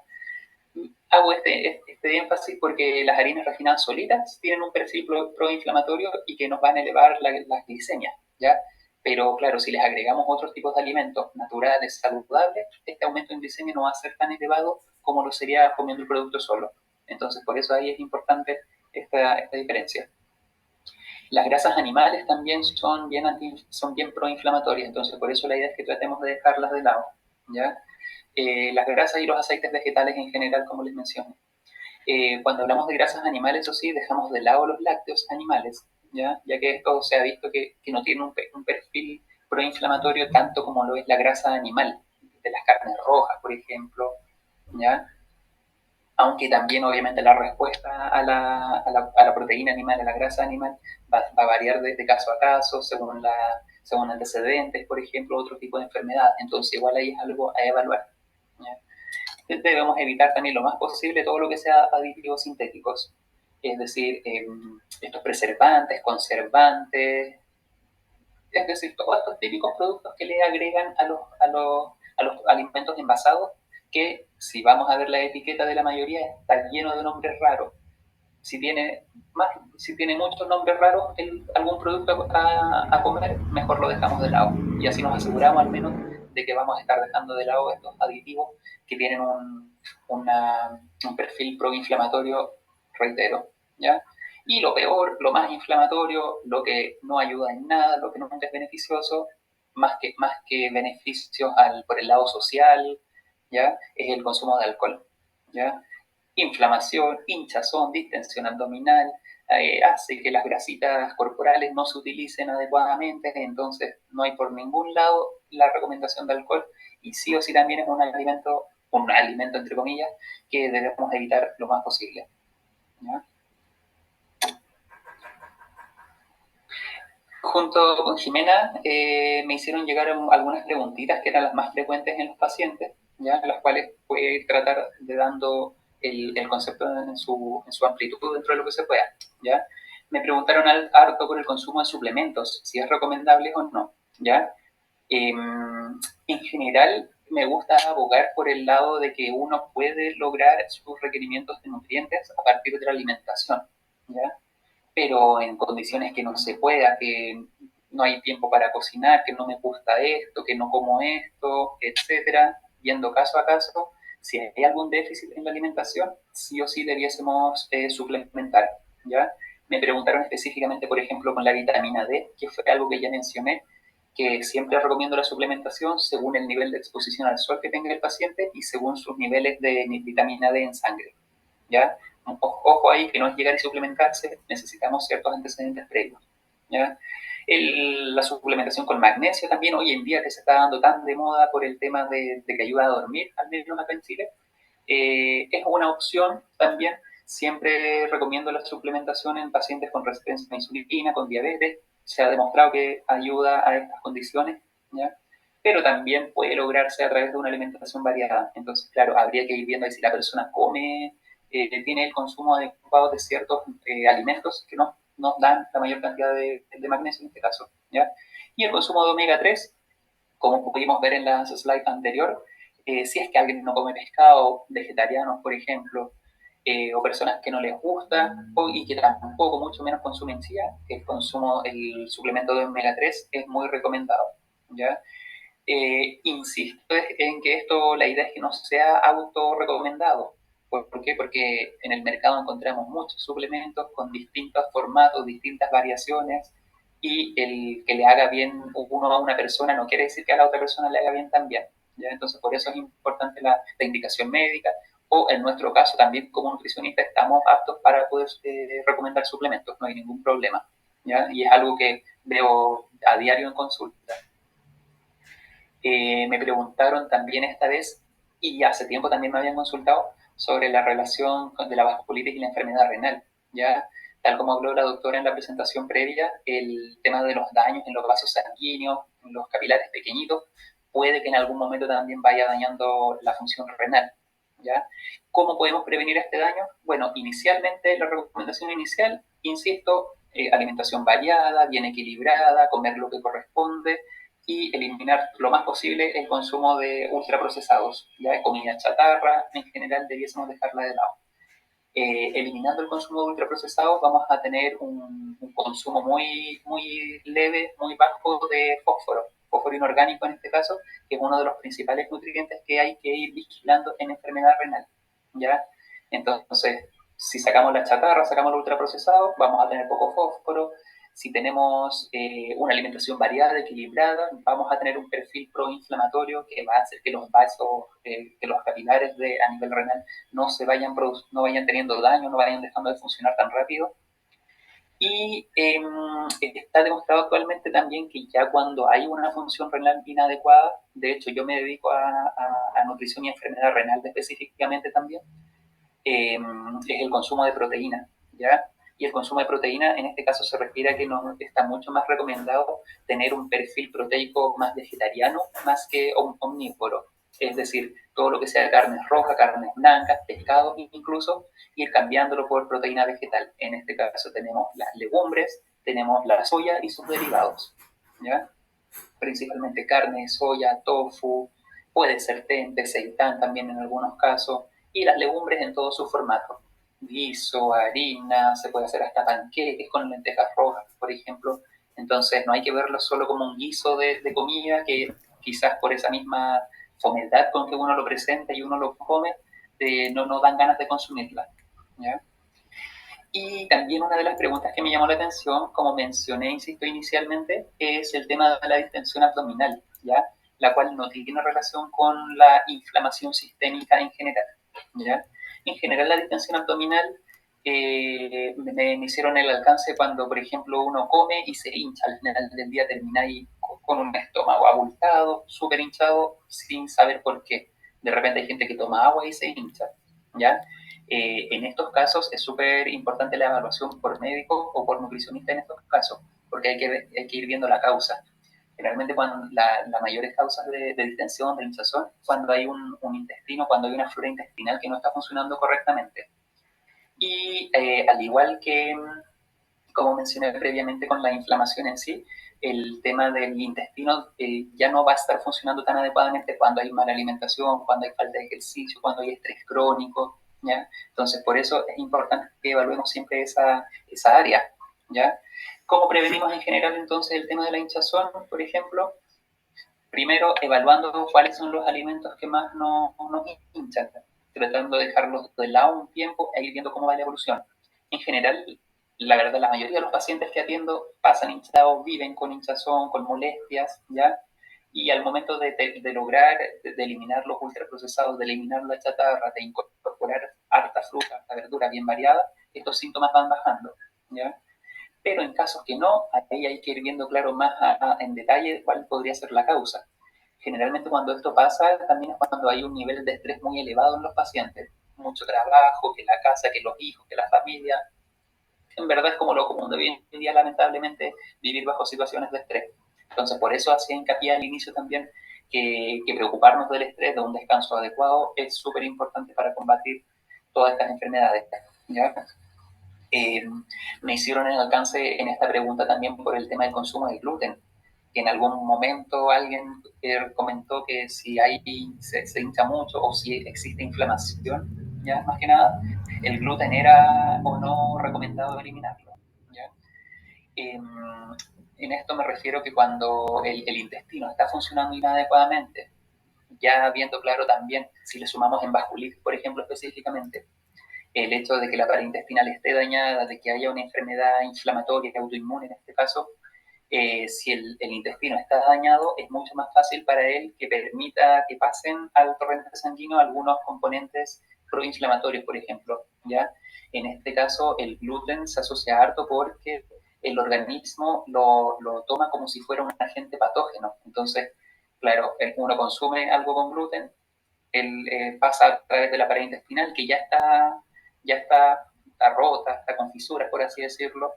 Hago este énfasis porque las harinas refinadas solitas tienen un perfil proinflamatorio y que nos van a elevar las glicemias, ¿ya? Pero claro, si les agregamos otros tipos de alimentos naturales, saludables, este aumento en glicemia no va a ser tan elevado como lo sería comiendo el producto solo. Entonces, por eso ahí es importante esta diferencia. Las grasas animales también son bien proinflamatorias, entonces por eso la idea es que tratemos de dejarlas de lado, ¿ya? Las grasas y los aceites vegetales en general, como les mencioné. Cuando hablamos de grasas animales, eso sí, dejamos de lado los lácteos animales, ya que esto se ha visto que no tiene un perfil proinflamatorio tanto como lo es la grasa animal, de las carnes rojas, por ejemplo, ¿ya? Aunque también obviamente la respuesta a la proteína animal, a la grasa animal, va a variar de caso a caso, según antecedentes, por ejemplo, otro tipo de enfermedad. Entonces igual ahí es algo a evaluar, ¿ya? Debemos evitar también lo más posible todo lo que sea aditivos sintéticos, es decir, estos preservantes, conservantes, es decir, todos estos típicos productos que le agregan a los alimentos envasados, que si vamos a ver la etiqueta de la mayoría está lleno de nombres raros, si tiene muchos nombres raros algún producto a comer, mejor lo dejamos de lado. Y así nos aseguramos al menos de que vamos a estar dejando de lado estos aditivos que tienen un perfil proinflamatorio, reitero, ¿ya? Y lo peor, lo más inflamatorio, lo que no ayuda en nada, lo que nunca es beneficioso, más que beneficios por el lado social, ¿ya? Es el consumo de alcohol, ¿ya? Inflamación, hinchazón, distensión abdominal, hace que las grasitas corporales no se utilicen adecuadamente, entonces no hay por ningún lado la recomendación de alcohol, y sí o sí también es un alimento entre comillas, que debemos evitar lo más posible, ¿ya? Junto con Jimena me hicieron llegar algunas preguntitas que eran las más frecuentes en los pacientes, ¿ya? Las cuales puede tratar de dando el concepto en su amplitud dentro de lo que se pueda, ¿ya? Me preguntaron harto por el consumo de suplementos, si es recomendable o no, ¿ya? En general, me gusta abogar por el lado de que uno puede lograr sus requerimientos de nutrientes a partir de la alimentación, ¿ya? Pero en condiciones que no se pueda, que no hay tiempo para cocinar, que no me gusta esto, que no como esto, etcétera, viendo caso a caso, si hay algún déficit en la alimentación, sí o sí debiésemos suplementar, ¿ya? Me preguntaron específicamente, por ejemplo, con la vitamina D, que fue algo que ya mencioné, que siempre recomiendo la suplementación según el nivel de exposición al sol que tenga el paciente y según sus niveles de vitamina D en sangre, ¿ya? Ojo ahí, que no es llegar y suplementarse, necesitamos ciertos antecedentes previos, ¿ya? La suplementación con magnesio también, hoy en día que se está dando tan de moda por el tema de que ayuda a dormir, al menos acá en Chile, es una opción también. Siempre recomiendo la suplementación en pacientes con resistencia a la insulina, con diabetes. Se ha demostrado que ayuda a estas condiciones, ¿ya? Pero también puede lograrse a través de una alimentación variada. Entonces, claro, habría que ir viendo si la persona come, tiene el consumo adecuado de ciertos alimentos que nos dan la mayor cantidad de magnesio en este caso, ¿ya? Y el consumo de omega 3, como pudimos ver en la slide anterior, si es que alguien no come pescado, vegetarianos, por ejemplo, o personas que no les gusta y que tampoco, mucho menos consumen chía, el suplemento de omega 3 es muy recomendado, ¿ya? Insisto en que la idea es que no sea autorrecomendado. ¿Por qué? Porque en el mercado encontramos muchos suplementos con distintos formatos, distintas variaciones, y el que le haga bien uno a una persona no quiere decir que a la otra persona le haga bien también, ¿ya? Entonces, por eso es importante la indicación médica, o en nuestro caso también como nutricionista estamos aptos para poder recomendar suplementos, no hay ningún problema, ¿ya? Y es algo que veo a diario en consulta. Me preguntaron también esta vez, y hace tiempo también me habían consultado, sobre la relación de la vasculitis y la enfermedad renal, ¿ya? Tal como habló la doctora en la presentación previa, el tema de los daños en los vasos sanguíneos, en los capilares pequeñitos, puede que en algún momento también vaya dañando la función renal, ¿ya? ¿Cómo podemos prevenir este daño? Bueno, inicialmente, la recomendación inicial, insisto, alimentación variada, bien equilibrada, comer lo que corresponde, y eliminar lo más posible el consumo de ultraprocesados, ya de comida chatarra, en general debiésemos dejarla de lado. Eliminando el consumo de ultraprocesados vamos a tener un consumo muy, muy leve, muy bajo de fósforo inorgánico en este caso, que es uno de los principales nutrientes que hay que ir vigilando en enfermedad renal, ¿ya? Entonces, si sacamos la chatarra, sacamos el ultraprocesado, vamos a tener poco fósforo. Si tenemos una alimentación variada, equilibrada, vamos a tener un perfil proinflamatorio que va a hacer que los vasos, que los capilares a nivel renal no vayan teniendo daño, no vayan dejando de funcionar tan rápido. Y está demostrado actualmente también que ya cuando hay una función renal inadecuada, de hecho yo me dedico a nutrición y enfermedad renal específicamente también, es el consumo de proteína, ¿ya? Y el consumo de proteína en este caso se refiere a que está mucho más recomendado tener un perfil proteico más vegetariano más que omnívoro. Es decir, todo lo que sea carnes rojas, carnes blancas, pescados incluso, ir cambiándolo por proteína vegetal. En este caso tenemos las legumbres, tenemos la soya y sus derivados, ¿ya? Principalmente carne, soya, tofu, puede ser tempeh, seitán también en algunos casos, y las legumbres en todo su formato, guiso, harina, se puede hacer hasta panqueques con lentejas rojas, por ejemplo. Entonces no hay que verlo solo como un guiso de comida que quizás por esa misma fomeldad con que uno lo presenta y uno lo come, no dan ganas de consumirla, ¿ya? Y también una de las preguntas que me llamó la atención, como mencioné, insisto, inicialmente, es el tema de la distensión abdominal, ¿ya? La cual no tiene relación con la inflamación sistémica en general, ¿ya? En general, la distensión abdominal me hicieron el alcance cuando, por ejemplo, uno come y se hincha. Al final del día termina ahí con un estómago abultado, súper hinchado, sin saber por qué. De repente hay gente que toma agua y se hincha, ¿ya? En estos casos es súper importante la evaluación por médico o por nutricionista en estos casos, porque hay que ir viendo la causa. Generalmente cuando las mayores causas de distensión, de hinchazón, cuando hay un intestino, cuando hay una flora intestinal que no está funcionando correctamente. Y al igual que, como mencioné previamente con la inflamación en sí, el tema del intestino ya no va a estar funcionando tan adecuadamente cuando hay mala alimentación, cuando hay falta de ejercicio, cuando hay estrés crónico, ¿ya? Entonces, por eso es importante que evaluemos siempre esa área, ¿ya? ¿Cómo prevenimos en general entonces el tema de la hinchazón, por ejemplo? Primero, evaluando cuáles son los alimentos que más nos hinchan, tratando de dejarlos de lado un tiempo e ir viendo cómo va la evolución. En general, la verdad, la mayoría de los pacientes que atiendo pasan hinchados, viven con hinchazón, con molestias, ¿ya? Y al momento de lograr, de eliminar los ultraprocesados, de eliminar la chatarra, de incorporar harta fruta, harta verdura bien variada, estos síntomas van bajando, ¿ya? Pero en casos que no, ahí hay que ir viendo claro más en detalle cuál podría ser la causa. Generalmente cuando esto pasa, también es cuando hay un nivel de estrés muy elevado en los pacientes. Mucho trabajo, que la casa, que los hijos, que la familia. En verdad es como lo común de hoy en día, lamentablemente, vivir bajo situaciones de estrés. Entonces, por eso hacía hincapié al inicio también que preocuparnos del estrés, de un descanso adecuado, es súper importante para combatir todas estas enfermedades, ¿ya? Eh, Me hicieron el alcance en esta pregunta también por el tema del consumo de gluten, que en algún momento alguien comentó que si se hincha mucho o si existe inflamación, ya más que nada, el gluten era o no recomendado eliminarlo, ¿ya? En esto me refiero que cuando el intestino está funcionando inadecuadamente, ya viendo claro también, si le sumamos en vasculitis, por ejemplo, específicamente, el hecho de que la pared intestinal esté dañada, de que haya una enfermedad inflamatoria, autoinmune en este caso, si el intestino está dañado, es mucho más fácil para él que permita que pasen al torrente sanguíneo algunos componentes proinflamatorios, por ejemplo, ¿ya? En este caso, el gluten se asocia harto porque el organismo lo toma como si fuera un agente patógeno. Entonces, claro, uno consume algo con gluten, él pasa a través de la pared intestinal que está rota, está con fisuras, por así decirlo.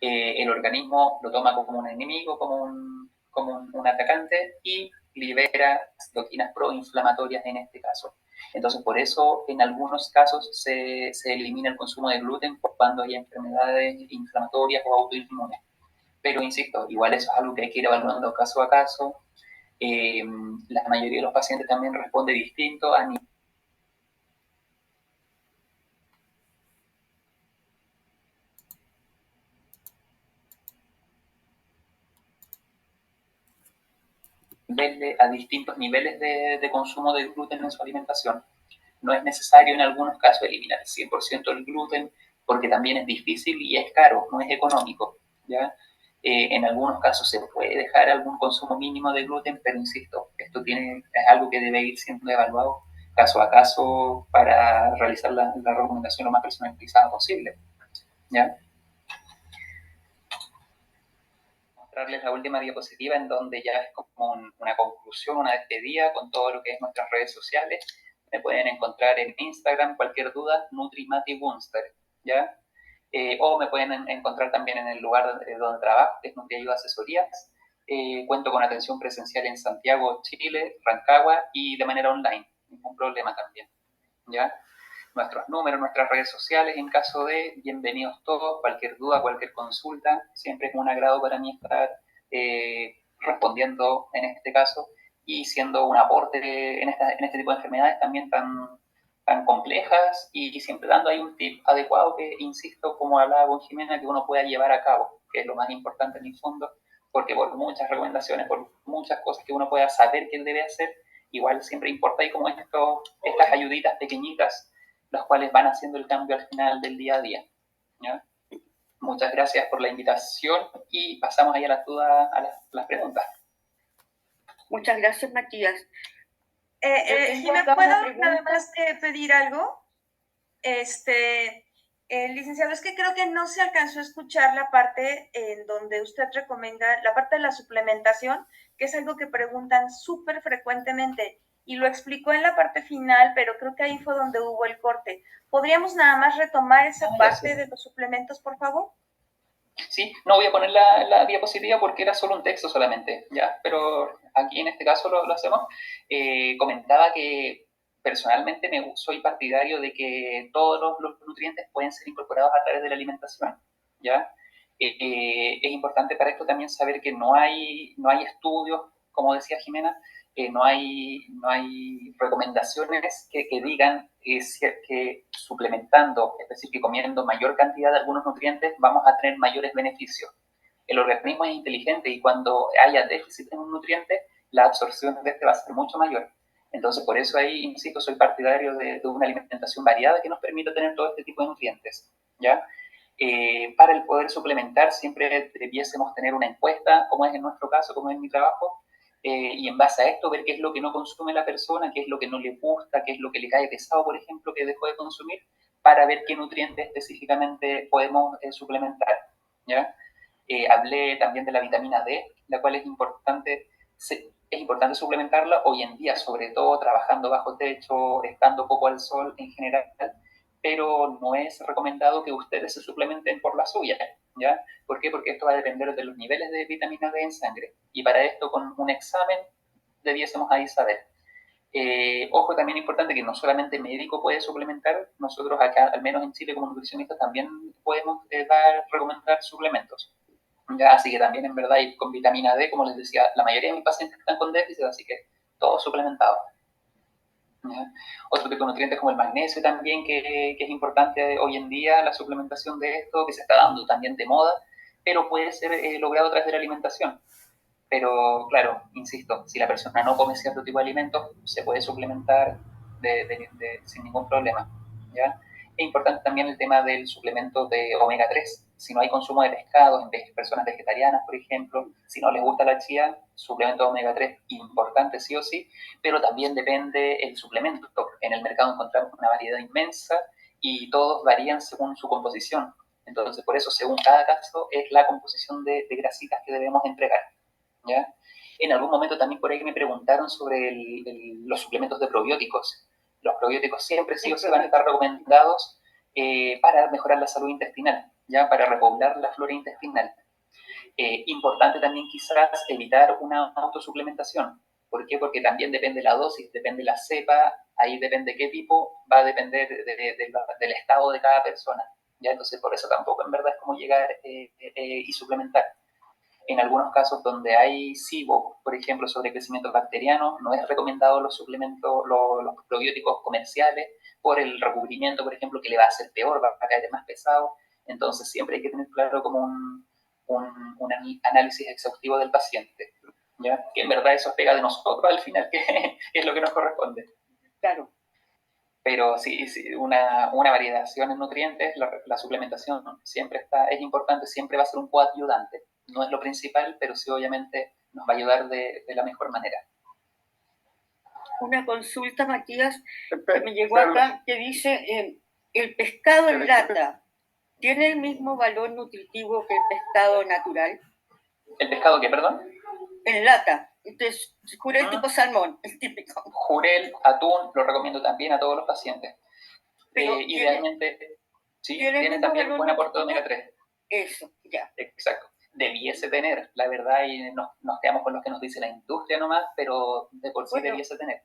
El organismo lo toma como un enemigo, como un atacante y libera citoquinas proinflamatorias en este caso. Entonces, por eso en algunos casos se elimina el consumo de gluten cuando hay enfermedades inflamatorias o autoinmunes. Pero insisto, igual eso es algo que hay que ir evaluando caso a caso. La mayoría de los pacientes también responde distinto a a distintos niveles de consumo de gluten en su alimentación. No es necesario en algunos casos eliminar el 100% el gluten porque también es difícil y es caro, no es económico, ¿ya? En algunos casos se puede dejar algún consumo mínimo de gluten, pero insisto, es algo que debe ir siendo evaluado caso a caso para realizar la recomendación lo más personalizada posible, ¿ya? Mostrarles la última diapositiva en donde ya es como una conclusión, una despedida con todo lo que es nuestras redes sociales. Me pueden encontrar en Instagram, cualquier duda, NutriMatiBunster, ¿ya? O me pueden encontrar también en el lugar donde trabajo, que es NutriAyuda Asesorías. Cuento con atención presencial en Santiago, Chile, Rancagua y de manera online, ningún problema también, ¿ya? Nuestros números, nuestras redes sociales, en caso de bienvenidos todos, cualquier duda, cualquier consulta, siempre es un agrado para mí estar respondiendo en este caso y siendo un aporte en este tipo de enfermedades también tan complejas y siempre dando ahí un tip adecuado que, insisto, como hablaba con Jimena, que uno pueda llevar a cabo, que es lo más importante en el fondo, porque por muchas recomendaciones, por muchas cosas que uno pueda saber que él debe hacer, igual siempre importa ahí como estas ayuditas pequeñitas, las cuales van haciendo el cambio al final del día a día. ¿Ya? Muchas gracias por la invitación y pasamos ahí a las dudas, a las preguntas.
Muchas gracias, Matías.
Jimena, ¿puedo nada más pedir algo? Licenciado, es que creo que no se alcanzó a escuchar la parte en donde usted recomienda, la parte de la suplementación, que es algo que preguntan súper frecuentemente, y lo explicó en la parte final, pero creo que ahí fue donde hubo el corte. ¿Podríamos nada más retomar esa parte de los suplementos, por favor?
Sí, no voy a poner la diapositiva porque era solo un texto solamente, ¿ya? Pero aquí en este caso lo hacemos. Comentaba que personalmente soy partidario de que todos los nutrientes pueden ser incorporados a través de la alimentación, ¿ya? Es importante para esto también saber que no hay estudios, como decía Jimena, no hay recomendaciones que digan que suplementando, es decir, que comiendo mayor cantidad de algunos nutrientes vamos a tener mayores beneficios. El organismo es inteligente y cuando haya déficit en un nutriente, la absorción de este va a ser mucho mayor. Entonces, por eso ahí, insisto, soy partidario de una alimentación variada que nos permita tener todo este tipo de nutrientes, ¿ya? Para el poder suplementar siempre debiésemos tener una encuesta, como es en nuestro caso, como es en mi trabajo, y en base a esto ver qué es lo que no consume la persona, qué es lo que no le gusta, qué es lo que le cae pesado, por ejemplo, que dejó de consumir, para ver qué nutrientes específicamente podemos suplementar, ¿ya? Hablé también de la vitamina D, la cual es importante suplementarla hoy en día, sobre todo trabajando bajo techo, estando poco al sol en general, pero no es recomendado que ustedes se suplementen por la suya, ¿ya? ¿Por qué? Porque esto va a depender de los niveles de vitamina D en sangre. Y para esto, con un examen, debiésemos ahí saber. Ojo, también importante que no solamente médico puede suplementar, nosotros acá, al menos en Chile como nutricionistas, también podemos recomendar suplementos. ¿Ya? Así que también, en verdad, y con vitamina D, como les decía, la mayoría de mis pacientes están con déficit, así que todo suplementado. ¿Ya? Otro tipo de nutrientes como el magnesio también, que es importante hoy en día, la suplementación de esto, que se está dando también de moda, pero puede ser logrado a través de la alimentación. Pero claro, insisto, si la persona no come cierto tipo de alimentos, se puede suplementar sin ningún problema, ¿ya? Es importante también el tema del suplemento de omega 3. Si no hay consumo de pescado en personas vegetarianas, por ejemplo, si no les gusta la chía, suplemento de omega 3 importante sí o sí, pero también depende el suplemento. En el mercado encontramos una variedad inmensa y todos varían según su composición. Entonces, por eso, según cada caso, es la composición de grasitas que debemos entregar, ¿ya? En algún momento también por ahí me preguntaron sobre los suplementos de probióticos. Los probióticos siempre sí o sí van a estar recomendados para mejorar la salud intestinal, ¿ya? Para repoblar la flora intestinal. Importante también quizás evitar una autosuplementación. ¿Por qué? Porque también depende la dosis, depende la cepa, ahí depende qué tipo, va a depender del estado de cada persona, ¿ya? Entonces por eso tampoco en verdad es como llegar y suplementar. En algunos casos donde hay SIBO, por ejemplo, sobre crecimiento bacteriano, no es recomendado los suplementos, los probióticos comerciales, por el recubrimiento, por ejemplo, que le va a hacer peor, va a caer más pesado. Entonces siempre hay que tener claro como un análisis exhaustivo del paciente, ¿ya? Que en verdad eso pega de nosotros al final, que es lo que nos corresponde.
Claro.
Pero sí, una variación en nutrientes, la suplementación siempre es importante, siempre va a ser un coayudante. No es lo principal, pero sí obviamente nos va a ayudar de la mejor manera.
Una consulta, Matías, que me llegó acá, que dice, ¿el pescado en lata tiene el mismo valor nutritivo que el pescado natural?
¿El pescado qué, perdón?
En lata. Entonces, jurel tipo salmón, el típico.
Jurel, atún, lo recomiendo también a todos los pacientes. Pero idealmente, sí, tiene también buen aporte de omega 3.
Eso, ya.
Exacto. Debiese tener, la verdad, y nos quedamos con lo que nos dice la industria nomás, pero de por sí debiese tener.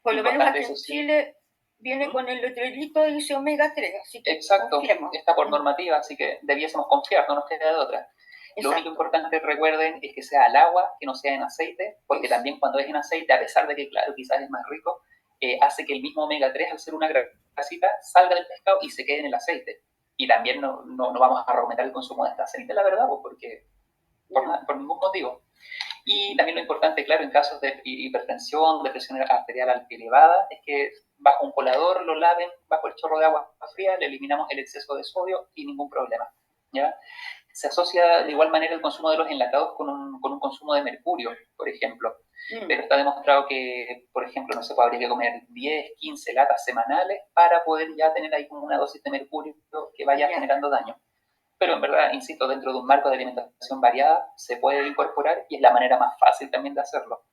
Por lo menos aquí en Chile viene con el letrerito y dice omega 3, así que
exacto, confiemos. Está por normativa, así que debiésemos confiar, no nos queda de otra. Exacto. Lo único importante, recuerden, es que sea al agua, que no sea en aceite, porque también cuando es en aceite, a pesar de que, claro, quizás es más rico, hace que el mismo omega 3, al ser una grasita, salga del pescado y se quede en el aceite. Y también no vamos a aumentar el consumo de esta aceite, la verdad, porque por ningún motivo. Y también lo importante, claro, en casos de hipertensión, de presión arterial elevada, es que bajo un colador lo laven bajo el chorro de agua fría, le eliminamos el exceso de sodio y ningún problema, ¿ya? Se asocia de igual manera el consumo de los enlatados con un consumo de mercurio, por ejemplo. Pero está demostrado que, por ejemplo, no sé, habría que comer 10, 15 latas semanales para poder ya tener ahí como una dosis de mercurio que vaya generando daño. Pero en verdad, insisto, dentro de un marco de alimentación variada se puede incorporar y es la manera más fácil también de hacerlo.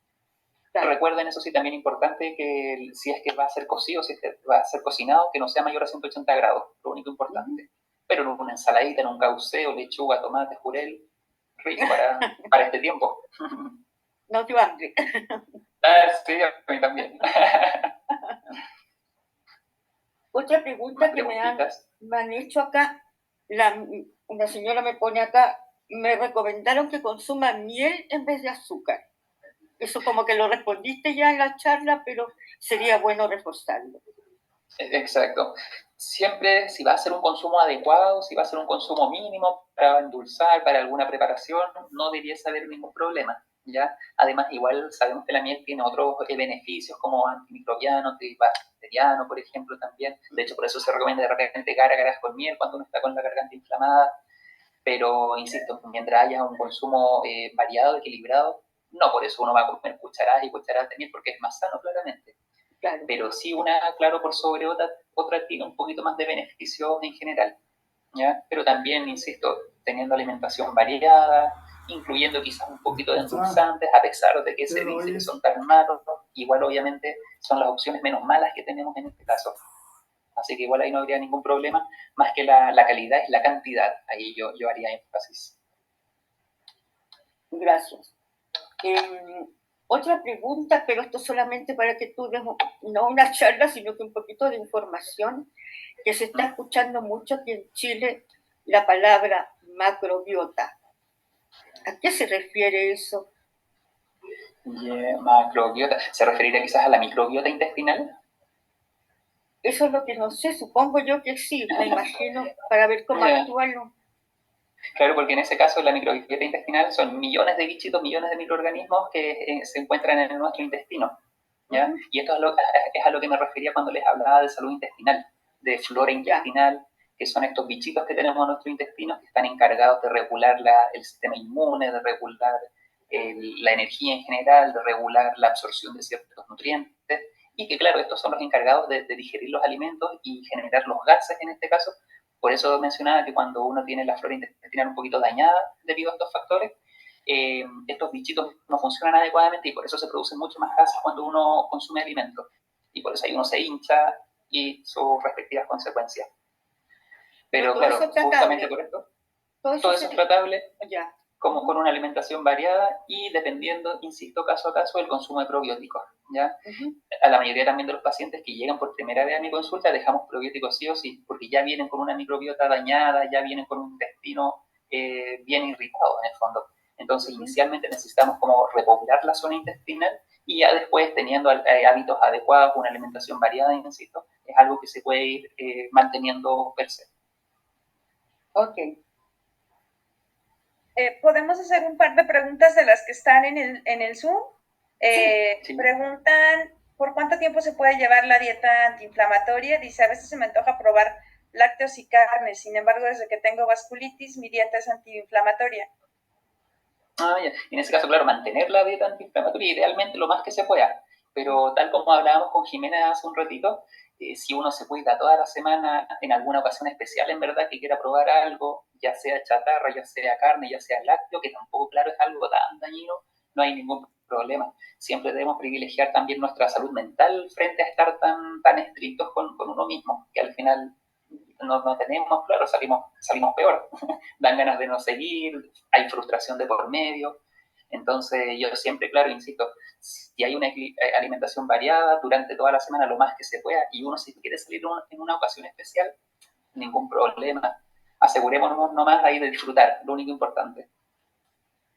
Claro. Recuerden, eso sí, también importante, que si es que va a ser cocido, si es que va a ser cocinado, que no sea mayor a 180 grados, lo único importante. Pero en una ensaladita, en un cauceo, lechuga, tomate, jurel, rico para este tiempo.
No te hambre.
Sí, a mí también.
Otra pregunta que me han hecho acá, una señora me pone acá, me recomendaron que consuma miel en vez de azúcar. Eso como que lo respondiste ya en la charla, pero sería bueno reforzarlo.
Exacto. Siempre, si va a ser un consumo adecuado, si va a ser un consumo mínimo para endulzar, para alguna preparación, no debiese haber ningún problema, ¿ya? Además, igual sabemos que la miel tiene otros beneficios como antimicrobiano, antibacteriano, por ejemplo, también. De hecho, por eso se recomienda de repente gárgaras con miel cuando uno está con la garganta inflamada. Pero, insisto, mientras haya un consumo variado, equilibrado, no por eso uno va a comer cucharadas y cucharadas de miel, porque es más sano, claramente. Claro. Pero sí una, claro, por sobre otra tiene un poquito más de beneficio en general, ¿ya? Pero también, insisto, teniendo alimentación variada, incluyendo quizás un poquito de endulzantes, a pesar de que se dice que son tan malos, igual obviamente son las opciones menos malas que tenemos en este caso. Así que igual ahí no habría ningún problema, más que la calidad es la cantidad, ahí yo haría énfasis.
Gracias. Otra pregunta, pero esto solamente para que tú des no una charla, sino que un poquito de información, que se está escuchando mucho aquí en Chile la palabra macrobiota. ¿A qué se refiere eso?
Macrobiota, ¿se referiría quizás a la microbiota intestinal?
Eso es lo que no sé, supongo yo que sí, me imagino, para ver cómo actuarlo.
Claro, porque en ese caso la microbiota intestinal son millones de bichitos, millones de microorganismos que se encuentran en nuestro intestino, ¿ya? Y esto es a lo que me refería cuando les hablaba de salud intestinal, de flora intestinal, que son estos bichitos que tenemos en nuestro intestino que están encargados de regular el sistema inmune, de regular la energía en general, de regular la absorción de ciertos nutrientes, y que claro, estos son los encargados de digerir los alimentos y generar los gases en este caso. Por eso mencionaba que cuando uno tiene la flora intestinal un poquito dañada debido a estos factores, estos bichitos no funcionan adecuadamente y por eso se producen mucho más gases cuando uno consume alimentos. Y por eso ahí uno se hincha y sus respectivas consecuencias. Pero claro, justamente por esto, todo eso es tratable como con una alimentación variada y dependiendo, insisto, caso a caso, el consumo de probióticos, ¿ya? A la mayoría también de los pacientes que llegan por primera vez a mi consulta dejamos probióticos sí o sí, porque ya vienen con una microbiota dañada, ya vienen con un intestino bien irritado en el fondo. Entonces, inicialmente necesitamos como repoblar la zona intestinal y ya después, teniendo hábitos adecuados, una alimentación variada, insisto, es algo que se puede ir manteniendo per se.
Ok.
¿Podemos hacer un par de preguntas de las que están en el Zoom? Sí. Preguntan, ¿por cuánto tiempo se puede llevar la dieta antiinflamatoria? Dice, a veces se me antoja probar lácteos y carnes, sin embargo, desde que tengo vasculitis, mi dieta es antiinflamatoria.
En ese caso, claro, mantener la dieta antiinflamatoria idealmente lo más que se pueda, pero tal como hablábamos con Jimena hace un ratito, si uno se cuida toda la semana, en alguna ocasión especial, en verdad, que quiera probar algo, ya sea chatarra, ya sea carne, ya sea lácteo, que tampoco, claro, es algo tan dañino, no hay ningún problema. Siempre debemos privilegiar también nuestra salud mental frente a estar tan estrictos con uno mismo, que al final no tenemos, claro, salimos peor. Dan ganas de no seguir, hay frustración de por medio. Entonces, yo siempre, claro, insisto, si hay una alimentación variada durante toda la semana, lo más que se pueda, y uno si quiere salir en una ocasión especial, ningún problema. Asegurémonos nomás ahí de disfrutar, lo único importante.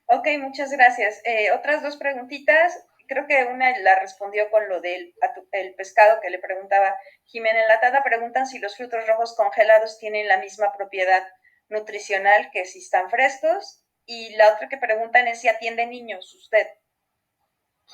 Ok, muchas gracias. Otras dos preguntitas. creo que una la respondió con lo del el pescado que le preguntaba Jimena Enlatada. Preguntan si los frutos rojos congelados tienen la misma propiedad nutricional que si están frescos. Y la otra que preguntan es si atiende niños usted.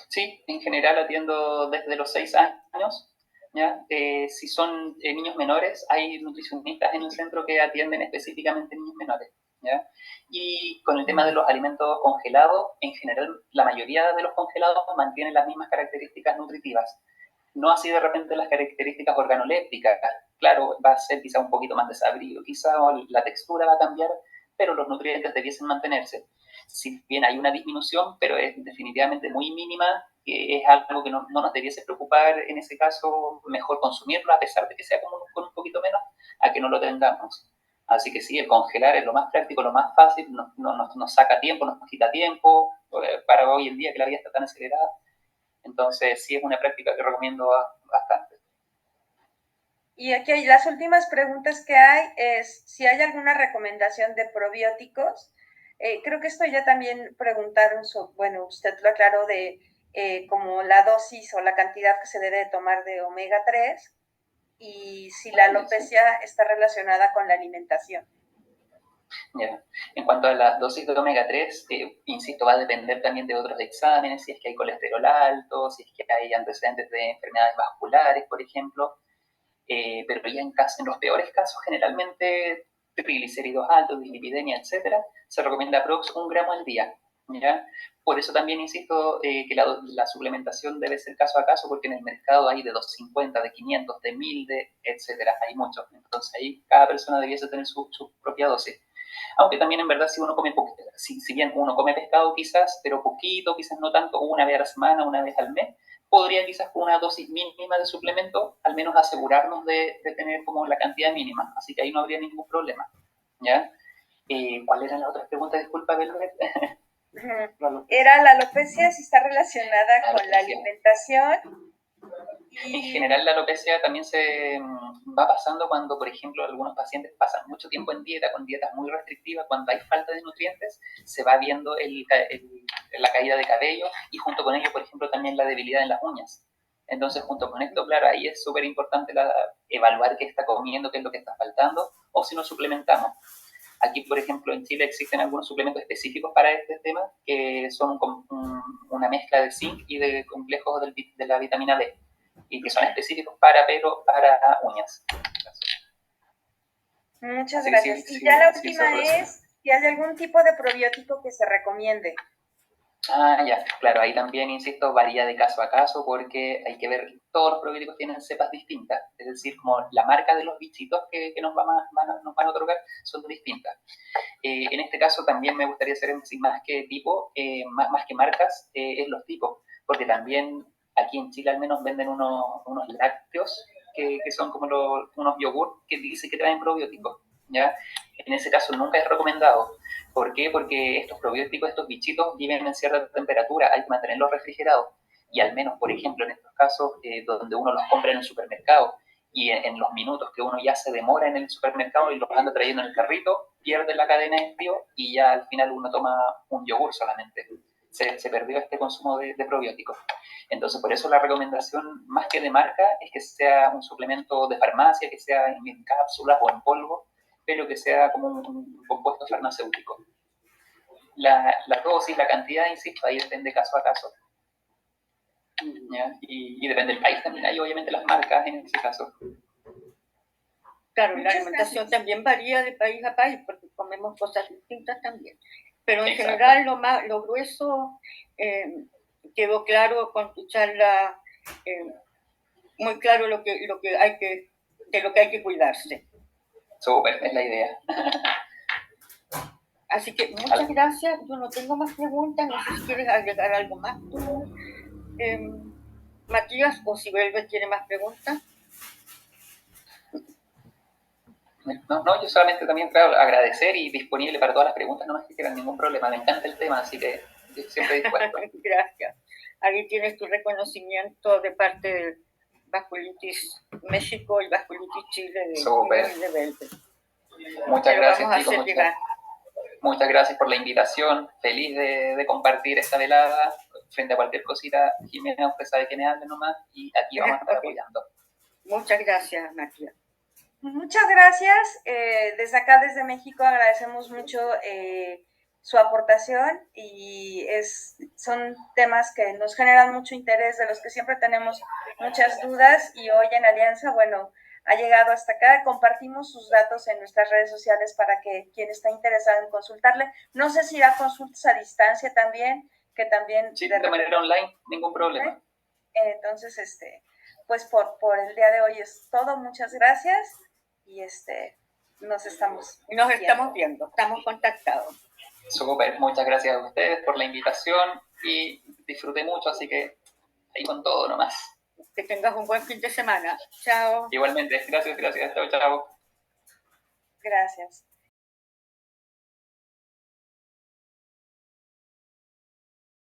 Sí, en general atiendo desde los 6 años. ¿Ya? Si son niños menores, hay nutricionistas en el centro que atienden específicamente niños menores. ¿Ya? Y con el tema de los alimentos congelados, en general la mayoría de los congelados mantienen las mismas características nutritivas. No así de repente las características organolépticas. Claro, va a ser quizá un poquito más desabrido, quizá la textura va a cambiar, pero los nutrientes debiesen mantenerse. Si bien hay una disminución, pero es definitivamente muy mínima, es algo que no nos debiese preocupar en ese caso, mejor consumirlo a pesar de que sea con un poquito menos, a que no lo tengamos. Así que sí, el congelar es lo más práctico, lo más fácil, nos saca tiempo, nos quita tiempo, para hoy en día que la vida está tan acelerada. Entonces sí es una práctica que recomiendo bastante.
Y aquí hay las últimas preguntas que hay es si hay alguna recomendación de probióticos. Creo que esto ya también preguntaron, bueno, usted lo aclaró de como la dosis o la cantidad que se debe tomar de omega 3 y si la alopecia está relacionada con la alimentación.
Ya. En cuanto a las dosis de omega 3, insisto, va a depender también de otros exámenes, si es que hay colesterol alto, si es que hay antecedentes de enfermedades vasculares, por ejemplo. Pero ya en los peores casos, generalmente triglicéridos altos, dislipidemia, etcétera, se recomienda aprox 1 gramo al día. ¿Ya? Por eso también insisto que la suplementación debe ser caso a caso, porque en el mercado hay de 250, de 500, de 1000, etcétera, hay muchos. Entonces ahí cada persona debiese tener su propia dosis. Aunque también en verdad si uno come si bien uno come pescado quizás, pero poquito, quizás no tanto, una vez a la semana, una vez al mes, podría quizás con una dosis mínima de suplemento al menos asegurarnos de tener como la cantidad mínima, así que ahí no habría ningún problema. ¿Ya? ¿Cuál era la otra pregunta? Disculpa, Belbert.
Era la alopecia, si está relacionada con la alimentación.
En general la alopecia también se va pasando cuando, por ejemplo, algunos pacientes pasan mucho tiempo en dieta, con dietas muy restrictivas, cuando hay falta de nutrientes, se va viendo la caída de cabello y junto con ello, por ejemplo, también la debilidad en las uñas. Entonces, junto con esto, claro, ahí es súper importante evaluar qué está comiendo, qué es lo que está faltando, o si nos suplementamos. Aquí, por ejemplo, en Chile existen algunos suplementos específicos para este tema, que son una mezcla de zinc y de complejos de la vitamina D, y que son específicos para pelo, para uñas.
Muchas gracias. Y ya la última es si hay algún tipo de probiótico que se recomiende.
Ya, claro, ahí también, insisto, varía de caso a caso porque hay que ver, todos los probióticos tienen cepas distintas, es decir, como la marca de los bichitos que nos van a otorgar son distintas. En este caso también me gustaría hacer énfasis más que tipo, más que marcas, es los tipos, porque también aquí en Chile al menos venden unos lácteos que son como unos yogur que dicen que traen probióticos, ¿ya? En ese caso nunca es recomendado. ¿Por qué? Porque estos probióticos, estos bichitos viven en cierta temperatura, hay que mantenerlos refrigerados. Y al menos, por ejemplo, en estos casos donde uno los compra en el supermercado y en los minutos que uno ya se demora en el supermercado y los anda trayendo en el carrito, pierde la cadena de frío y ya al final uno toma un yogur solamente. Se perdió este consumo de probióticos. Entonces, por eso la recomendación, más que de marca, es que sea un suplemento de farmacia, que sea en cápsulas o en polvo, pero que sea como un compuesto farmacéutico. La dosis, la cantidad, insisto, ahí depende caso a caso. ¿Ya? Y depende del país también, hay obviamente las marcas en ese caso.
Claro, la alimentación también varía de país a país porque comemos cosas distintas también. Pero en general lo grueso quedó claro con tu charla, muy claro de lo que hay que cuidarse.
Súper, es la idea.
Así que muchas gracias. Yo no tengo más preguntas. No sé si quieres agregar algo más tú, Matías, o si Belbert tiene más preguntas.
No, yo solamente también, claro, agradecer y disponible para todas las preguntas, no me quieran ningún problema, me encanta el tema, así que siempre dispuesto.
Gracias. Ahí tienes tu reconocimiento de parte de Vasculitis México y Vasculitis Chile de Belbert.
Muchas gracias, chicos. Muchas gracias por la invitación, feliz de compartir esta velada. frente a cualquier cosita, Jimena, usted sabe que me hable nomás y aquí vamos a estar apoyando.
Muchas gracias, Matías.
Muchas gracias. Desde acá, desde México, agradecemos mucho su aportación y son temas que nos generan mucho interés, de los que siempre tenemos muchas dudas, y hoy en Alianza, bueno, ha llegado hasta acá. Compartimos sus datos en nuestras redes sociales para que quien está interesado en consultarle, no sé si irá consultas a distancia también, que también...
Sí, de manera online, ningún problema.
Entonces, pues por el día de hoy es todo. Muchas gracias y nos estamos
viendo, estamos contactados.
Súper, muchas gracias a ustedes por la invitación y disfruté mucho, así que ahí con todo nomás.
Que tengas un buen fin de semana. Chao.
Igualmente, gracias, chao, chao.
Gracias.